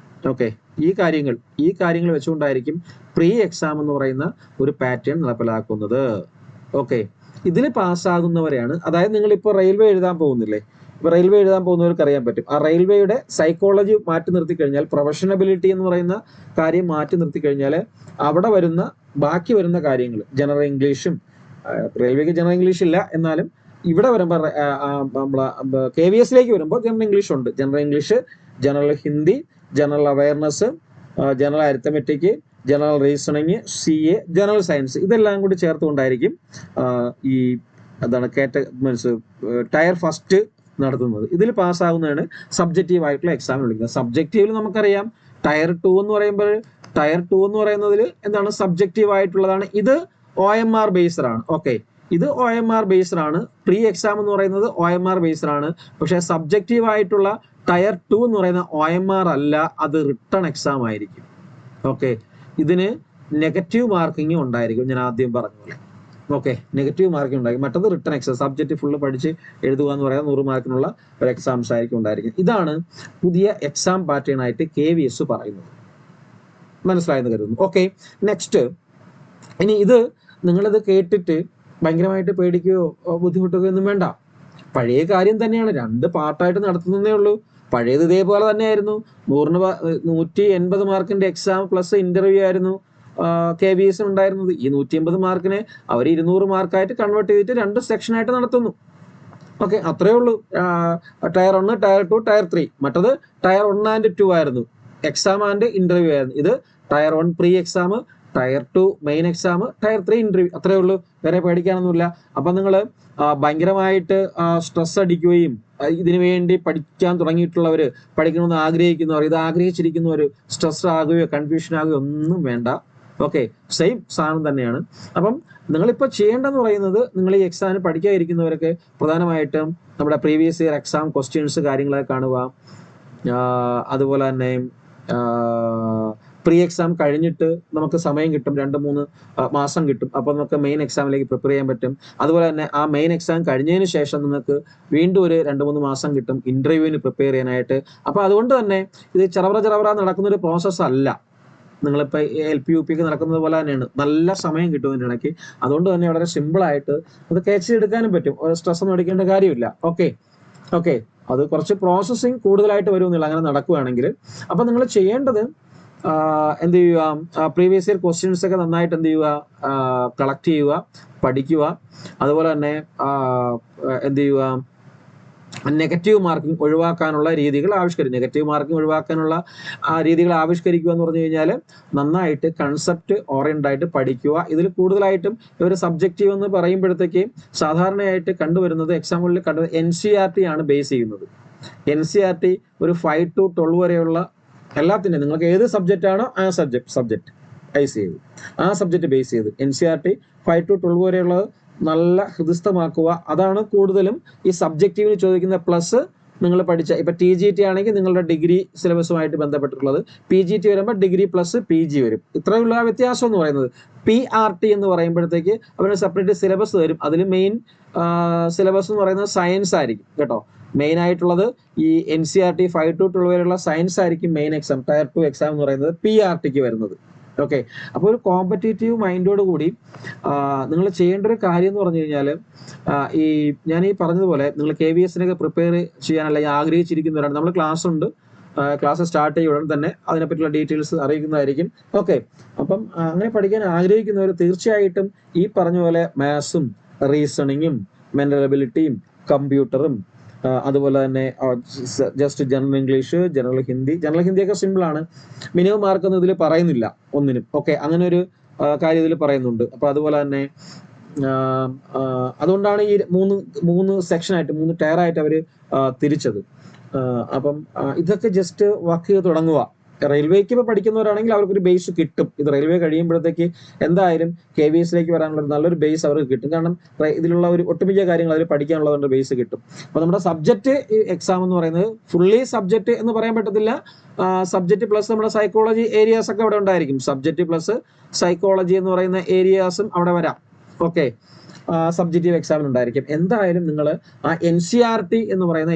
ഓക്കെ, ഈ കാര്യങ്ങൾ വെച്ചുകൊണ്ടായിരിക്കും പ്രീ എക്സാം എന്ന് പറയുന്ന ഒരു പാറ്റേൺ നടപ്പിലാക്കുന്നത്. ഓക്കെ, ഇതിൽ പാസ്സാകുന്നവരെയാണ്, അതായത് നിങ്ങളിപ്പോൾ റെയിൽവേ എഴുതാൻ പോകുന്നില്ലേ, ഇപ്പോൾ റെയിൽവേ എഴുതാൻ പോകുന്നവർക്ക് അറിയാൻ പറ്റും. ആ റെയിൽവേയുടെ സൈക്കോളജി മാറ്റി നിർത്തി കഴിഞ്ഞാൽ, പ്രൊഫഷണബിലിറ്റി എന്ന് പറയുന്ന കാര്യം മാറ്റി നിർത്തി കഴിഞ്ഞാൽ അവിടെ ബാക്കി വരുന്ന കാര്യങ്ങൾ, ജനറൽ ഇംഗ്ലീഷും, റെയിൽവേക്ക് ജനറൽ ഇംഗ്ലീഷ് ഇല്ല, എന്നാലും ഇവിടെ വരുമ്പോൾ നമ്മളെ KVSലേക്ക് വരുമ്പോൾ ജനറൽ ഇംഗ്ലീഷ് ഉണ്ട്. General English, general Hindi, general awareness, general arithmetic, general reasoning, CA, general science, ഇതെല്ലാം കൂടി ചേർത്തുകൊണ്ടായിരിക്കും ഈ മീൻസ് ടയർ ഫസ്റ്റ് നടത്തുന്നത്. ഇതിൽ പാസ്സാകുന്നതാണ് സബ്ജക്റ്റീവ് ആയിട്ടുള്ള എക്സാം വിളിക്കുന്നത്. സബ്ജക്റ്റീവിൽ നമുക്കറിയാം ടയർ 2 എന്ന് പറയുന്നതിൽ എന്താണ് സബ്ജക്റ്റീവ് ആയിട്ടുള്ളതാണ്. ഇത് OMR ബേസ്ഡ് ആണ്. ഓക്കെ, ഇത് OMR ബേസ്ഡ് ആണ്. പ്രീ എക്സാം എന്ന് പറയുന്നത് OMR ബേസ്ഡ് ആണ്. പക്ഷേ സബ്ജക്റ്റീവ് ആയിട്ടുള്ള ടയർ 2 എന്ന് പറയുന്ന OMR അല്ല, അത് റിട്ടൺ എക്സാം ആയിരിക്കും. ഓക്കെ, ഇതിന് നെഗറ്റീവ് മാർക്കിംഗ് ഉണ്ടായിരിക്കും, ഞാൻ ആദ്യം പറഞ്ഞ പോലെ. ഓക്കെ, നെഗറ്റീവ് മാർക്കിംഗ് ഉണ്ടായിരിക്കും. മറ്റത് റിട്ടൺ എക്സാം, സബ്ജക്റ്റ് ഫുള്ള് പഠിച്ച് എഴുതുക എന്ന് പറയുന്നത് 100 മാർക്കിനുള്ള ഒരു എക്സാംസ് ആയിരിക്കും ഉണ്ടായിരിക്കും. ഇതാണ് പുതിയ എക്സാം പാറ്റേൺ ആയിട്ട് KVS പറയുന്നത്. മനസ്സിലായെന്ന് കരുതുന്നു. ഓക്കെ, നെക്സ്റ്റ്, ഇനി ഇത് നിങ്ങളിത് കേട്ടിട്ട് ഭയങ്കരമായിട്ട് പേടിക്കുകയോ ബുദ്ധിമുട്ടുകയോ ഒന്നും വേണ്ട. പഴയ കാര്യം തന്നെയാണ്, 2 പാർട്ടായിട്ട് നടത്തുന്നതേ ഉള്ളൂ. പഴയത് ഇതേപോലെ തന്നെയായിരുന്നു. 180 മാർക്കിന്റെ എക്സാം പ്ലസ് ഇന്റർവ്യൂ ആയിരുന്നു KVS ഉണ്ടായിരുന്നത്. ഈ 180 മാർക്കിനെ അവർ 200 മാർക്കായിട്ട് കൺവേർട്ട് ചെയ്തിട്ട് 2 സെക്ഷനായിട്ട് നടത്തുന്നു. ഓക്കെ, അത്രയേ ഉള്ളൂ. Tier 1, tier 2, tier 3. മറ്റത് ടയർ 1 and 2 ആയിരുന്നു, എക്സാം ആൻഡ് ഇന്റർവ്യൂ ആയിരുന്നു. ഇത് tier 1 pre exam, tier 2 main exam, tier 3 interview. അത്രയേ ഉള്ളൂ, വേറെ പേടിക്കാനൊന്നുമില്ല. അപ്പം നിങ്ങൾ ഭയങ്കരമായിട്ട് സ്ട്രെസ് അടിക്കുകയും ഇതിനു വേണ്ടി പഠിക്കാൻ തുടങ്ങിയിട്ടുള്ളവർ, പഠിക്കണമെന്ന് ആഗ്രഹിക്കുന്നവർ, ഇത് ആഗ്രഹിച്ചിരിക്കുന്നവർ സ്ട്രെസ് ആകുകയോ കൺഫ്യൂഷൻ ആകുകയോ ഒന്നും വേണ്ട. ഓക്കെ, സെയിം സാധനം തന്നെയാണ്. അപ്പം നിങ്ങളിപ്പോൾ ചെയ്യേണ്ടതെന്ന് പറയുന്നത്, നിങ്ങൾ ഈ എക്സാമിന് പഠിക്കാതിരിക്കുന്നവരൊക്കെ പ്രധാനമായിട്ടും നമ്മുടെ പ്രീവിയസ് ഇയർ എക്സാം ക്വസ്റ്റ്യൻസ് കാര്യങ്ങളൊക്കെ കാണുക. അതുപോലെ തന്നെ പ്രീ എക്സാം കഴിഞ്ഞിട്ട് നമുക്ക് സമയം കിട്ടും, 2-3 മാസം കിട്ടും. അപ്പോൾ നമുക്ക് മെയിൻ എക്സാമിലേക്ക് പ്രിപ്പയർ ചെയ്യാൻ പറ്റും. അതുപോലെ തന്നെ ആ മെയിൻ എക്സാം കഴിഞ്ഞതിന് ശേഷം നിങ്ങൾക്ക് വീണ്ടും ഒരു 2-3 മാസം കിട്ടും ഇന്റർവ്യൂവിന് പ്രിപ്പയർ ചെയ്യാനായിട്ട്. അപ്പോൾ അതുകൊണ്ട് തന്നെ ഇത് ചറവറ നടക്കുന്നൊരു പ്രോസസ്സ് അല്ല. നിങ്ങളിപ്പോൾ LP UP ഒക്കെ നടക്കുന്നത് പോലെ തന്നെയാണ്. നല്ല സമയം കിട്ടും ഇതിൻ്റെ ഇടയ്ക്ക്. അതുകൊണ്ട് തന്നെ വളരെ സിമ്പിളായിട്ട് അത് ക്യാച്ച് ചെയ്തെടുക്കാനും പറ്റും. ഒരു സ്ട്രെസ് ഒന്നും എടുക്കേണ്ട കാര്യമില്ല. ഓക്കെ, അത് കുറച്ച് പ്രോസസ്സിങ് കൂടുതലായിട്ട് വരുമെന്നില്ല അങ്ങനെ നടക്കുകയാണെങ്കിൽ. അപ്പം നിങ്ങൾ ചെയ്യേണ്ടത് എന്ത് ചെയ്യുക, പ്രീവിയസ് ഇയർ ക്വസ്റ്റ്യൻസ് ഒക്കെ നന്നായിട്ട് എന്ത് ചെയ്യുക, കളക്ട് ചെയ്യുക, പഠിക്കുക. അതുപോലെ തന്നെ എന്ത് ചെയ്യുക, നെഗറ്റീവ് മാർക്കിംഗ് ഒഴിവാക്കാനുള്ള രീതികൾ ആവിഷ്കരിക്കുക. നെഗറ്റീവ് മാർക്കിംഗ് ഒഴിവാക്കാനുള്ള രീതികൾ ആവിഷ്കരിക്കുക എന്ന് പറഞ്ഞു കഴിഞ്ഞാൽ നന്നായിട്ട് കൺസെപ്റ്റ് ഓറിയന്റഡ് ആയിട്ട് പഠിക്കുക. ഇതിൽ കൂടുതലായിട്ടും ഒരു സബ്ജക്റ്റീവ് എന്ന് പറയുമ്പോഴത്തേക്ക് സാധാരണയായിട്ട് കണ്ടുവരുന്നത് എക്സാമ്പിളിൽ NCERT ആണ് ബേസ് ചെയ്യുന്നത്. NCERT ഒരു 5 to 12 വരെയുള്ള എല്ലാത്തിൻ്റെയും നിങ്ങൾക്ക് ഏത് സബ്ജക്റ്റ് ആണോ ആ സബ്ജക്റ്റ് ബേസ് ചെയ്ത് NCERT 5 to 12 വരെയുള്ളത് നല്ല ഹൃദിസ്ഥമാക്കുക. അതാണ് കൂടുതലും ഈ സബ്ജക്റ്റീവിന് ചോദിക്കുന്ന പ്ലസ്. നിങ്ങൾ പഠിച്ച ഇപ്പം TGT ആണെങ്കിൽ നിങ്ങളുടെ ഡിഗ്രി സിലബസുമായിട്ട് ബന്ധപ്പെട്ടിട്ടുള്ളത്, PGT വരുമ്പോൾ ഡിഗ്രി പ്ലസ് PG വരും. ഇത്രയുള്ള വ്യത്യാസം എന്ന് പറയുന്നത്. PRT എന്ന് പറയുമ്പോഴത്തേക്ക് അവന് സെപ്പറേറ്റ് സിലബസ് തരും. അതിൽ മെയിൻ സിലബസ് എന്ന് പറയുന്നത് സയൻസ് ആയിരിക്കും കേട്ടോ. മെയിൻ ആയിട്ടുള്ളത് ഈ NCERT 5 to 12 വരെയുള്ള സയൻസ് ആയിരിക്കും മെയിൻ എക്സാം, ടയർ 2 എക്സാം എന്ന് പറയുന്നത് PRTക്ക് വരുന്നത്. ഓക്കെ, അപ്പോൾ ഒരു കോമ്പറ്റേറ്റീവ് മൈൻഡോട് കൂടി നിങ്ങൾ ചെയ്യേണ്ട ഒരു കാര്യം എന്ന് പറഞ്ഞു കഴിഞ്ഞാൽ, ഈ ഞാൻ ഈ പറഞ്ഞതുപോലെ നിങ്ങൾ KVSനൊക്കെ പ്രിപ്പയർ ചെയ്യാൻ അല്ലെങ്കിൽ ആഗ്രഹിച്ചിരിക്കുന്നവരാണ്, നമ്മൾ ക്ലാസ് സ്റ്റാർട്ട് ചെയ്യുക ഉടൻ തന്നെ അതിനെപ്പറ്റിയുള്ള ഡീറ്റെയിൽസ് അറിയിക്കുന്നതായിരിക്കും. ഓക്കെ, അപ്പം അങ്ങനെ പഠിക്കാൻ ആഗ്രഹിക്കുന്നവർ തീർച്ചയായിട്ടും ഈ പറഞ്ഞ പോലെ മാത്സും റീസണിങ്ങും മെന്റൽ എബിലിറ്റിയും കമ്പ്യൂട്ടറും അതുപോലെ തന്നെ ജസ്റ്റ് ജനറൽ ഇംഗ്ലീഷ്, ജനറൽ ഹിന്ദിയൊക്കെ സിമ്പിളാണ്. മിനിമം മാർക്കൊന്നും ഇതിൽ പറയുന്നില്ല ഒന്നിനും. ഓക്കെ, അങ്ങനെ ഒരു കാര്യം ഇതിൽ പറയുന്നുണ്ട്. അപ്പോൾ അതുപോലെ തന്നെ അതുകൊണ്ടാണ് ഈ മൂന്ന് സെക്ഷനായിട്ട് 3 ടയറായിട്ട് അവർ തിരിച്ചത്. അപ്പം ഇതൊക്കെ ജസ്റ്റ് വർക്ക് ചെയ്ത് തുടങ്ങുക. റെയിൽവേക്ക് ഇപ്പോൾ പഠിക്കുന്നവരാണെങ്കിൽ അവർക്കൊരു ബേസ് കിട്ടും. ഇത് റെയിൽവേ കഴിയുമ്പോഴത്തേക്ക് എന്തായാലും KVSലേക്ക് വരാനുള്ള നല്ലൊരു ബേസ് അവർക്ക് കിട്ടും. കാരണം ഇതിലുള്ള ഒരു ഒട്ടുമിക്ക കാര്യങ്ങൾ അതിൽ പഠിക്കാനുള്ളതുകൊണ്ട് ബേസ് കിട്ടും. അപ്പോൾ നമ്മുടെ സബ്ജക്റ്റ് എക്സാം എന്ന് പറയുന്നത് ഫുള്ളി സബ്ജക്റ്റ് എന്ന് പറയാൻ പറ്റത്തില്ല. സബ്ജക്റ്റ് പ്ലസ് നമ്മുടെ സൈക്കോളജി ഏരിയാസ് ഒക്കെ അവിടെ ഉണ്ടായിരിക്കും. സബ്ജക്റ്റ് പ്ലസ് സൈക്കോളജി എന്ന് പറയുന്ന ഏരിയാസും അവിടെ വരാം. ഓക്കെ, സബ്ജക്റ്റീവ് എക്സാമിന് ഉണ്ടായിരിക്കും. എന്തായാലും നിങ്ങൾ ആ NCERT എന്ന് പറയുന്ന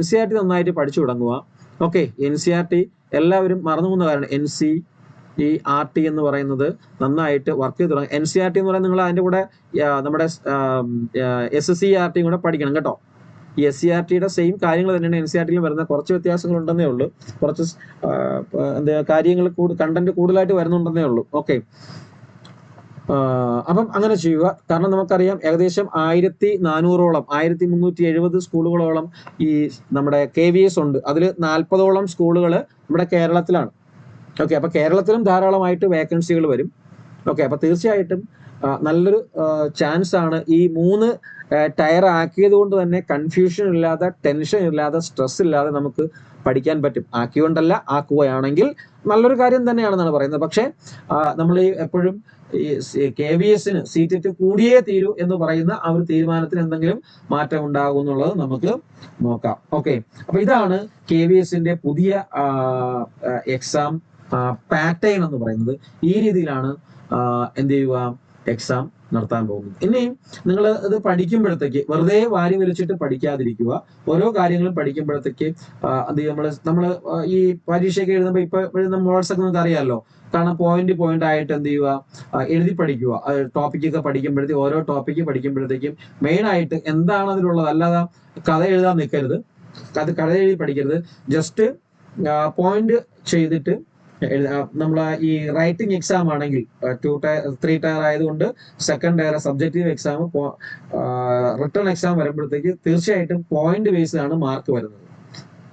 NCERT നന്നായിട്ട് പഠിച്ചു തുടങ്ങുക. ഓക്കെ, NCERT എല്ലാവരും മറന്നു പോകുന്ന കാരണം NCERT എന്ന് പറയുന്നത് നന്നായിട്ട് വർക്ക് ചെയ്ത് തുടങ്ങും. NCERT എന്ന് പറയുന്നത് നിങ്ങൾ അതിൻ്റെ കൂടെ നമ്മുടെ SCERT കൂടെ പഠിക്കണം കേട്ടോ. ഈ SCERTയുടെ സെയിം കാര്യങ്ങൾ തന്നെയാണ് NCERTയിൽ വരുന്ന, കുറച്ച് വ്യത്യാസങ്ങൾ ഉണ്ടെന്നേ ഉള്ളൂ. കുറച്ച് കാര്യങ്ങൾ കണ്ടന്റ് കൂടുതലായിട്ട് വരുന്നുണ്ടെന്നേ ഉള്ളൂ. ഓക്കെ, അപ്പം അങ്ങനെ ചെയ്യുക. കാരണം നമുക്കറിയാം ഏകദേശം 1400ഓളം 1370 സ്കൂളുകളോളം ഈ നമ്മുടെ KVS ഉണ്ട്. അതിൽ 40ഓളം സ്കൂളുകൾ നമ്മുടെ കേരളത്തിലാണ്. ഓക്കെ, അപ്പോൾ കേരളത്തിലും ധാരാളമായിട്ട് വേക്കൻസികൾ വരും. ഓക്കെ, അപ്പോൾ തീർച്ചയായിട്ടും നല്ലൊരു ചാൻസ് ആണ്. ഈ 3 ടയർ ആക്കിയത് കൊണ്ട് തന്നെ കൺഫ്യൂഷൻ ഇല്ലാതെ, ടെൻഷൻ ഇല്ലാതെ, സ്ട്രെസ് ഇല്ലാതെ നമുക്ക് പഠിക്കാൻ പറ്റും. ആക്കിക്കൊണ്ടല്ല, ആക്കുകയാണെങ്കിൽ നല്ലൊരു കാര്യം തന്നെയാണെന്നാണ് പറയുന്നത്. പക്ഷേ നമ്മൾ ഈ എപ്പോഴും ഈ KVSന് സീറ്റ് കൂടിയേ തീരൂ എന്ന് പറയുന്ന ആ ഒരു തീരുമാനത്തിന് എന്തെങ്കിലും മാറ്റം ഉണ്ടാകും എന്നുള്ളത് നമുക്ക് നോക്കാം. ഓക്കെ, അപ്പൊ ഇതാണ് KVSന്റെ പുതിയ എക്സാം പാറ്റേൺ എന്ന് പറയുന്നത്. ഈ രീതിയിലാണ് എന്ത് ചെയ്യുക, എക്സാം നടത്താൻ പോകുന്നത്. ഇനിയും നിങ്ങൾ ഇത് പഠിക്കുമ്പോഴത്തേക്ക് വെറുതെ വാരി വലിച്ചിട്ട് പഠിക്കാതിരിക്കുക. ഓരോ കാര്യങ്ങളും പഠിക്കുമ്പോഴത്തേക്ക് അത് നമ്മൾ ഈ പരീക്ഷയ്ക്ക് എഴുതുമ്പോൾ ഇപ്പൊ എഴുതുന്ന മോഡ്സ് ഒക്കെ നിങ്ങൾക്ക് അറിയാമല്ലോ. കാരണം പോയിന്റ് ആയിട്ട് എന്ത് ചെയ്യുക, എഴുതി പഠിക്കുക. ടോപ്പിക്കൊക്കെ പഠിക്കുമ്പോഴത്തേക്ക് ഓരോ ടോപ്പിക്ക് പഠിക്കുമ്പോഴത്തേക്കും മെയിൻ ആയിട്ട് എന്താണ് അതിലുള്ളത്, അല്ലാതെ കഥ എഴുതാൻ നിൽക്കരുത്. കഥ എഴുതി പഠിക്കരുത്. ജസ്റ്റ് പോയിന്റ് ചെയ്തിട്ട് നമ്മൾ ഈ റൈറ്റിംഗ് എക്സാം ആണെങ്കിൽ 3 ടയർ ആയതുകൊണ്ട് second tier subjective exam, written exam വരുമ്പോഴത്തേക്ക് തീർച്ചയായിട്ടും പോയിന്റ് ബേസ്ഡ് ആണ് മാർക്ക് വരുന്നത്.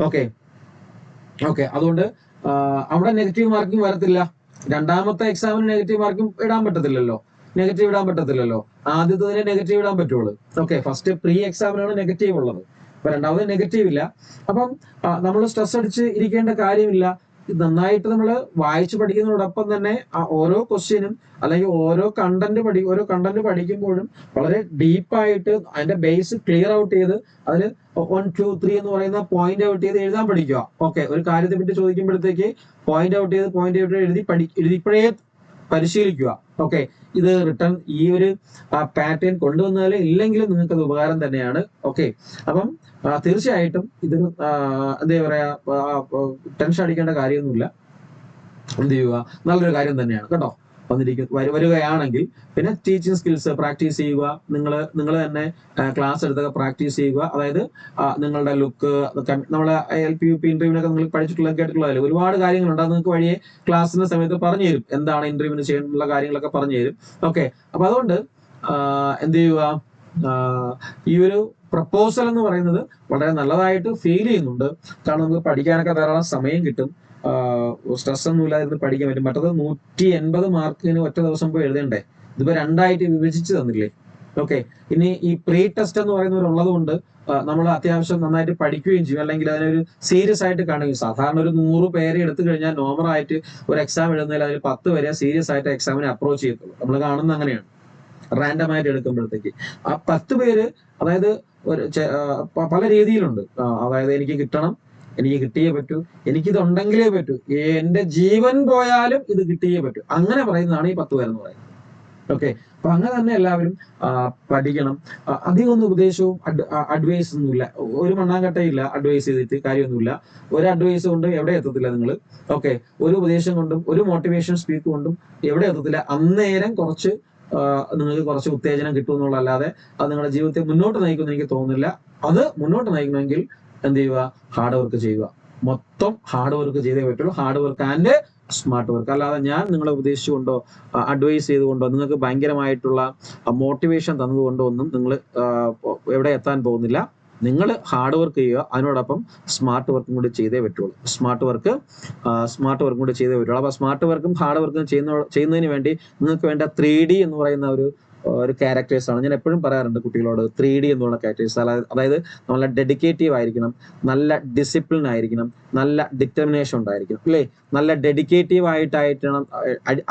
ഓക്കെ, അതുകൊണ്ട് അവിടെ നെഗറ്റീവ് മാർക്കിംഗ് വരത്തില്ല. രണ്ടാമത്തെ എക്സാമിന് നെഗറ്റീവ് മാർക്കിംഗ് ഇടാൻ പറ്റത്തില്ലല്ലോ. ആദ്യത്തെ നെഗറ്റീവ് ഇടാൻ പറ്റുള്ളൂ. ഓക്കെ, ഫസ്റ്റ് പ്രീ എക്സാമിനാണ് നെഗറ്റീവ് ഉള്ളത്. അപ്പൊ രണ്ടാമത് നെഗറ്റീവ് ഇല്ല. അപ്പം നമ്മൾ സ്ട്രെസ് അടിച്ച് ഇരിക്കേണ്ട കാര്യമില്ല. നന്നായിട്ട് നമ്മൾ വായിച്ചു പഠിക്കുന്നതോടൊപ്പം തന്നെ ഓരോ ക്വസ്റ്റ്യനും അല്ലെങ്കിൽ ഓരോ കണ്ടന്റ് പഠിക്കുമ്പോഴും വളരെ ഡീപ്പായിട്ട് അതിന്റെ ബേസ് ക്ലിയർ ഔട്ട് ചെയ്ത് അതിൽ 1, 2, 3 എന്ന് പറയുന്ന പോയിന്റ് ഔട്ട് ചെയ്ത് എഴുതാൻ പഠിക്കുക. ഓക്കെ, ഒരു കാര്യത്തെ പറ്റി ചോദിക്കുമ്പോഴത്തേക്ക് പോയിന്റ് ഔട്ട് ചെയ്ത് എഴുതിപ്പോഴേ പരിശീലിക്കുക. ഓക്കെ, ഇത് റിട്ടേൺ ഈ ഒരു പാറ്റേൺ കൊണ്ടുവന്നാലും ഇല്ലെങ്കിലും നിങ്ങൾക്ക് അത് ഉപകാരം തന്നെയാണ്. ഓക്കെ, അപ്പം തീർച്ചയായിട്ടും ഇത് എന്താ പറയാ, ടെൻഷൻ അടിക്കേണ്ട കാര്യമൊന്നുമില്ല. എന്ത് ചെയ്യുക, നല്ലൊരു കാര്യം തന്നെയാണ് കേട്ടോ. വരികയാണെങ്കിൽ പിന്നെ ടീച്ചിങ് സ്കിൽസ് പ്രാക്ടീസ് ചെയ്യുക. നിങ്ങൾ തന്നെ ക്ലാസ് എടുത്തൊക്കെ പ്രാക്ടീസ് ചെയ്യുക. അതായത് നിങ്ങളുടെ ലുക്ക്, നമ്മളെ LP UP ഇന്റർവ്യൂവിനൊക്കെ നിങ്ങൾ പഠിച്ചിട്ടുള്ള കേട്ടിട്ടുള്ളതല്ലേ, ഒരുപാട് കാര്യങ്ങളുണ്ട്. അത് നിങ്ങൾക്ക് വഴിയെ ക്ലാസ്സിന്റെ സമയത്ത് പറഞ്ഞു തരും, എന്താണ് ഇന്റർവ്യൂവിന് ചെയ്യാനുള്ള കാര്യങ്ങളൊക്കെ പറഞ്ഞു തരും. ഓക്കെ, അപ്പൊ അതുകൊണ്ട് എന്ത് ചെയ്യുക, ഈ ഒരു പ്രപ്പോസൽ എന്ന് പറയുന്നത് വളരെ നല്ലതായിട്ട് ഫീൽ ചെയ്യുന്നുണ്ട്. കാരണം നമുക്ക് പഠിക്കാനൊക്കെ ധാരാളം സമയം കിട്ടും, സ്ട്രെസ് ഒന്നും ഇല്ലാതെ പഠിക്കാൻ പറ്റും. മറ്റത് 180 മാർക്കിന് ഒറ്റ ദിവസം പോയി എഴുതണ്ടേ, ഇതിപ്പോ രണ്ടായിട്ട് വിഭജിച്ച് തന്നില്ലേ. ഓക്കെ, ഇനി ഈ പ്രീ ടെസ്റ്റ് എന്ന് പറയുന്നവരുള്ളത് കൊണ്ട് നമ്മൾ അത്യാവശ്യം നന്നായിട്ട് പഠിക്കുകയും ചെയ്യും, അല്ലെങ്കിൽ അതിനൊരു സീരിയസ് ആയിട്ട് കാണുകയും. സാധാരണ ഒരു 100 പേരെ എടുത്തു കഴിഞ്ഞാൽ നോർമലായിട്ട് ഒരു എക്സാം എഴുതുന്നതിൽ അതിൽ 10 പേരെ സീരിയസ് ആയിട്ട് എക്സാമിനെ അപ്രോച്ച് ചെയ്യത്തുള്ളൂ. നമ്മൾ കാണുന്ന അങ്ങനെയാണ്, റാൻഡം ആയിട്ട് എടുക്കുമ്പോഴത്തേക്ക് ആ 10 പേര്, അതായത് പല രീതിയിലുണ്ട്. അതായത് എനിക്ക് കിട്ടണം, എനിക്ക് കിട്ടിയേ പറ്റൂ, എനിക്കിത് ഉണ്ടെങ്കിലേ പറ്റൂ, എന്റെ ജീവൻ പോയാലും ഇത് കിട്ടിയേ പറ്റൂ, അങ്ങനെ പറയുന്നതാണ് ഈ 10 പേരെന്ന് പറയുന്നത്. ഓക്കെ, അപ്പൊ അങ്ങനെ തന്നെ എല്ലാവരും പഠിക്കണം. അധികം ഒന്നും ഉപദേശവും അഡ്വൈസ് ഒന്നുമില്ല, ഒരു മണ്ണാങ്കട്ടയില്ല അഡ്വൈസ് ചെയ്തിട്ട് കാര്യമൊന്നുമില്ല. ഒരു അഡ്വൈസ് കൊണ്ട് എവിടെ എത്തത്തില്ല നിങ്ങൾ. ഓക്കെ, ഒരു ഉപദേശം കൊണ്ടും ഒരു മോട്ടിവേഷൻ സ്പീക്ക് കൊണ്ടും എവിടെ എത്തത്തില്ല. അന്നേരം നിങ്ങൾക്ക് കുറച്ച് ഉത്തേജനം കിട്ടും എന്നുള്ളതല്ലാതെ അത് നിങ്ങളുടെ ജീവിതത്തെ മുന്നോട്ട് നയിക്കുമെന്ന് എനിക്ക് തോന്നുന്നില്ല. അത് മുന്നോട്ട് നയിക്കണമെങ്കിൽ എന്ത് ചെയ്യുക, ഹാർഡ് വർക്ക് ചെയ്യുക. മൊത്തം ഹാർഡ് വർക്ക് ചെയ്തേ പറ്റുള്ളൂ. Hard work and smart work. അല്ലാതെ ഞാൻ നിങ്ങളെ ഉപദേശിച്ചുകൊണ്ടോ അഡ്വൈസ് ചെയ്തുകൊണ്ടോ നിങ്ങൾക്ക് ഭയങ്കരമായിട്ടുള്ള മോട്ടിവേഷൻ തന്നതുകൊണ്ടോ ഒന്നും നിങ്ങൾ എവിടെ എത്താൻ പോകുന്നില്ല. നിങ്ങൾ ഹാർഡ് വർക്ക് ചെയ്യുക, അതിനോടൊപ്പം സ്മാർട്ട് വർക്കും കൂടി ചെയ്തേ പറ്റുള്ളൂ. സ്മാർട്ട് വർക്കും കൂടി ചെയ്തേ പറ്റുള്ളൂ. അപ്പൊ സ്മാർട്ട് വർക്കും ഹാർഡ് വർക്കും ചെയ്യുന്നതിന് വേണ്ടി നിങ്ങൾക്ക് വേണ്ട 3D എന്ന് പറയുന്ന ഒരു ക്യാരക്ടേഴ്സ് ആണ്. ഞാൻ എപ്പോഴും പറയാറുണ്ട് കുട്ടികളോട്, 3D എന്നുള്ള ക്യാരക്ടേഴ്സ്. അതായത് നല്ല ഡെഡിക്കേറ്റീവ് ആയിരിക്കണം, നല്ല ഡിസിപ്ലിൻ ആയിരിക്കണം, നല്ല ഡിറ്റർമിനേഷൻ ഉണ്ടായിരിക്കണം, അല്ലേ? നല്ല ഡെഡിക്കേറ്റീവ്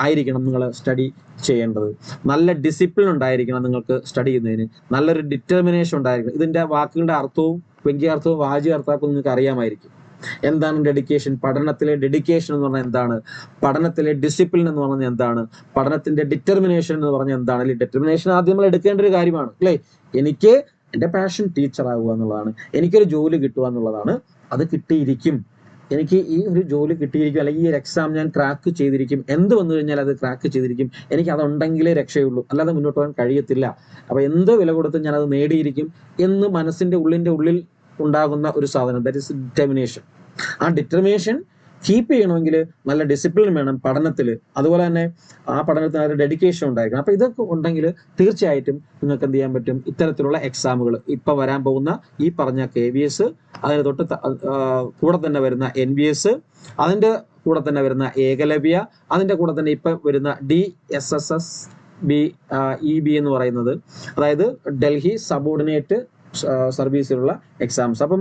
ആയിരിക്കണം നിങ്ങൾ സ്റ്റഡി ചെയ്യേണ്ടത്. നല്ല ഡിസിപ്ലിൻ ഉണ്ടായിരിക്കണം നിങ്ങൾക്ക് സ്റ്റഡി ചെയ്യുന്നതിന്. നല്ലൊരു ഡിറ്റർമിനേഷൻ ഉണ്ടായിരിക്കണം. ഇതിന്റെ വാക്കുകളുടെ അർത്ഥവും വ്യംഗ്യാർത്ഥവും വാചികാർത്ഥവും നിങ്ങൾക്ക് അറിയാമായിരിക്കും. എന്താണ് ഡെഡിക്കേഷൻ? പഠനത്തിലെ ഡെഡിക്കേഷൻ എന്ന് പറഞ്ഞാൽ എന്താണ്? പഠനത്തിലെ ഡിസിപ്ലിൻ എന്ന് പറഞ്ഞാൽ എന്താണ്? പഠനത്തിന്റെ ഡിറ്റർമിനേഷൻ എന്ന് പറഞ്ഞാൽ എന്താണ്? അല്ലെങ്കിൽ ഡെറ്റർമിനേഷൻ ആദ്യം നമ്മൾ എടുക്കേണ്ട ഒരു കാര്യമാണ്, അല്ലേ? എനിക്ക് എന്റെ പാഷൻ ടീച്ചർ ആകുക എന്നുള്ളതാണ്, എനിക്കൊരു ജോലി കിട്ടുക എന്നുള്ളതാണ്. അത് കിട്ടിയിരിക്കും, എനിക്ക് ഈ ഒരു ജോലി കിട്ടിയിരിക്കും, അല്ലെങ്കിൽ ഈ ഒരു എക്സാം ഞാൻ ക്രാക്ക് ചെയ്തിരിക്കും. എന്ത് വന്നു കഴിഞ്ഞാൽ അത് ക്രാക്ക് ചെയ്തിരിക്കും, എനിക്ക് അതുണ്ടെങ്കിലേ രക്ഷയുള്ളൂ, അല്ലാതെ മുന്നോട്ട് പോകാൻ കഴിയത്തില്ല. അപ്പൊ എന്ത് വില കൊടുത്ത് ഞാൻ അത് നേടിയിരിക്കും എന്ന് മനസ്സിന്റെ ഉള്ളിൽ ഉണ്ടാകുന്ന ഒരു സാധനം, ദാറ്റ് ഇസ് ഡിറ്റർമിനേഷൻ. ആ ഡിറ്റർമിനേഷൻ കീപ്പ് ചെയ്യണമെങ്കിൽ നല്ല ഡിസിപ്ലിൻ വേണം പഠനത്തിൽ. അതുപോലെ തന്നെ ആ പഠനത്തിന് ഒരു ഡെഡിക്കേഷൻ ഉണ്ടായിരിക്കണം. അപ്പൊ ഇതൊക്കെ ഉണ്ടെങ്കിൽ തീർച്ചയായിട്ടും നിങ്ങൾക്ക് എന്ത് ചെയ്യാൻ പറ്റും? ഇത്തരത്തിലുള്ള എക്സാമുകൾ, ഇപ്പൊ വരാൻ പോകുന്ന ഈ പറഞ്ഞ KVS, അതിന് തൊട്ട് കൂടെ തന്നെ വരുന്ന NVS, അതിന്റെ കൂടെ തന്നെ വരുന്ന ഏകലവ്യ, അതിന്റെ കൂടെ തന്നെ ഇപ്പൊ വരുന്ന DSSSB EB എന്ന് പറയുന്നത്, അതായത് ഡൽഹി സബോർഡിനേറ്റ് സർവീസിലുള്ള എക്സാംസ്. അപ്പം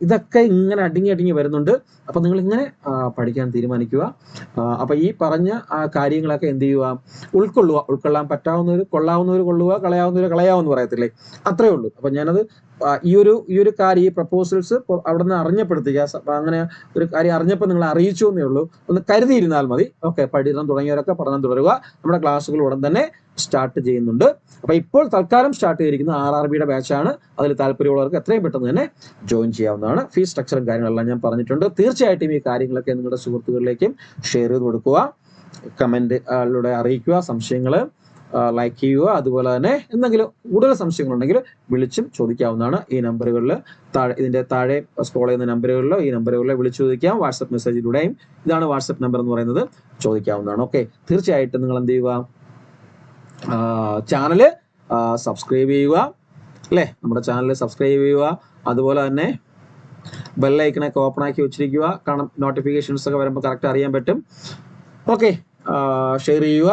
ഇതൊക്കെ ഇങ്ങനെ അടുങ്ങി വരുന്നുണ്ട്. അപ്പൊ നിങ്ങൾ ഇങ്ങനെ പഠിക്കാൻ തീരുമാനിക്കുക. അപ്പൊ ഈ പറഞ്ഞ കാര്യങ്ങളൊക്കെ എന്ത് ചെയ്യുക? ഉൾക്കൊള്ളാൻ പറ്റാവുന്നവർ കൊള്ളുക, കളയാവുന്നവർ കളയാവെന്ന് പറയത്തില്ലേ, അത്രേ ഉള്ളൂ. അപ്പൊ ഞാനത് ഈ ഒരു കാര്യം, ഈ പ്രപ്പോസൽസ് അവിടെ നിന്ന് അറിഞ്ഞപ്പെടുത്തുക. അങ്ങനെ ഒരു കാര്യം അറിഞ്ഞപ്പോൾ നിങ്ങൾ അറിയിച്ചു എന്നേ ഉള്ളൂ, ഒന്ന് കരുതിയിരുന്നാൽ മതി. ഓക്കെ, പഠനം തുടങ്ങിയവരൊക്കെ പഠനം തുടരുക. നമ്മുടെ ക്ലാസ്സുകൾ ഉടൻ തന്നെ സ്റ്റാർട്ട് ചെയ്യുന്നുണ്ട്. അപ്പൊ ഇപ്പോൾ തൽക്കാലം സ്റ്റാർട്ട് ചെയ്തിരിക്കുന്ന RRBയുടെ ബാച്ചാണ്. അതിൽ താല്പര്യമുള്ളവർക്ക് എത്രയും പെട്ടെന്ന് തന്നെ ജോയിൻ ചെയ്യാവുന്നതാണ്. ഫീസ് സ്ട്രക്ചറും കാര്യങ്ങളെല്ലാം ഞാൻ പറഞ്ഞിട്ടുണ്ട്. തീർച്ചയായിട്ടും ഈ കാര്യങ്ങളൊക്കെ നിങ്ങളുടെ സുഹൃത്തുക്കളിലേക്കും ഷെയർ ചെയ്ത് കൊടുക്കുക, കമന്റിലൂടെ അറിയിക്കുക, സംശയങ്ങൾ ലൈക്ക് ചെയ്യുക. അതുപോലെ തന്നെ എന്തെങ്കിലും കൂടുതൽ സംശയങ്ങളുണ്ടെങ്കിൽ വിളിച്ചും ചോദിക്കാവുന്നതാണ്. ഈ നമ്പറുകളിൽ ഇതിന്റെ താഴെ സ്ക്രോൾ ചെയ്യുന്ന നമ്പറുകളിലോ ഈ നമ്പറുകളിലോ വിളിച്ചു ചോദിക്കാം. വാട്സപ്പ് മെസ്സേജിലൂടെയും, ഇതാണ് വാട്സപ്പ് നമ്പർ എന്ന് പറയുന്നത്, ചോദിക്കാവുന്നതാണ്. ഓക്കെ, തീർച്ചയായിട്ടും നിങ്ങൾ എന്ത് ചെയ്യുക? ചാനല് സബ്സ്ക്രൈബ് ചെയ്യുക, അല്ലേ? നമ്മുടെ ചാനൽ സബ്സ്ക്രൈബ് ചെയ്യുക. അതുപോലെ തന്നെ ബെല്ലൈക്കണൊക്കെ ഓപ്പൺ ആക്കി വെച്ചിരിക്കുക, കാരണം നോട്ടിഫിക്കേഷൻസ് ഒക്കെ വരുമ്പോൾ കറക്റ്റ് അറിയാൻ പറ്റും. ഓക്കെ, ഷെയർ ചെയ്യുക,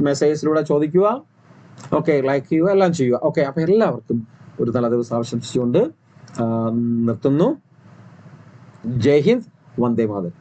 മെസ്സേജിലൂടെ ചോദിക്കുക, ഓക്കെ, ലൈക്ക് ചെയ്യുക, എല്ലാം ചെയ്യുക. ഓക്കെ, അപ്പൊ എല്ലാവർക്കും ഒരു നല്ല ദിവസം ആശംസിച്ചുകൊണ്ട് നിർത്തുന്നു. ജയ് ഹിന്ദ്, വന്ദേ മാതരം.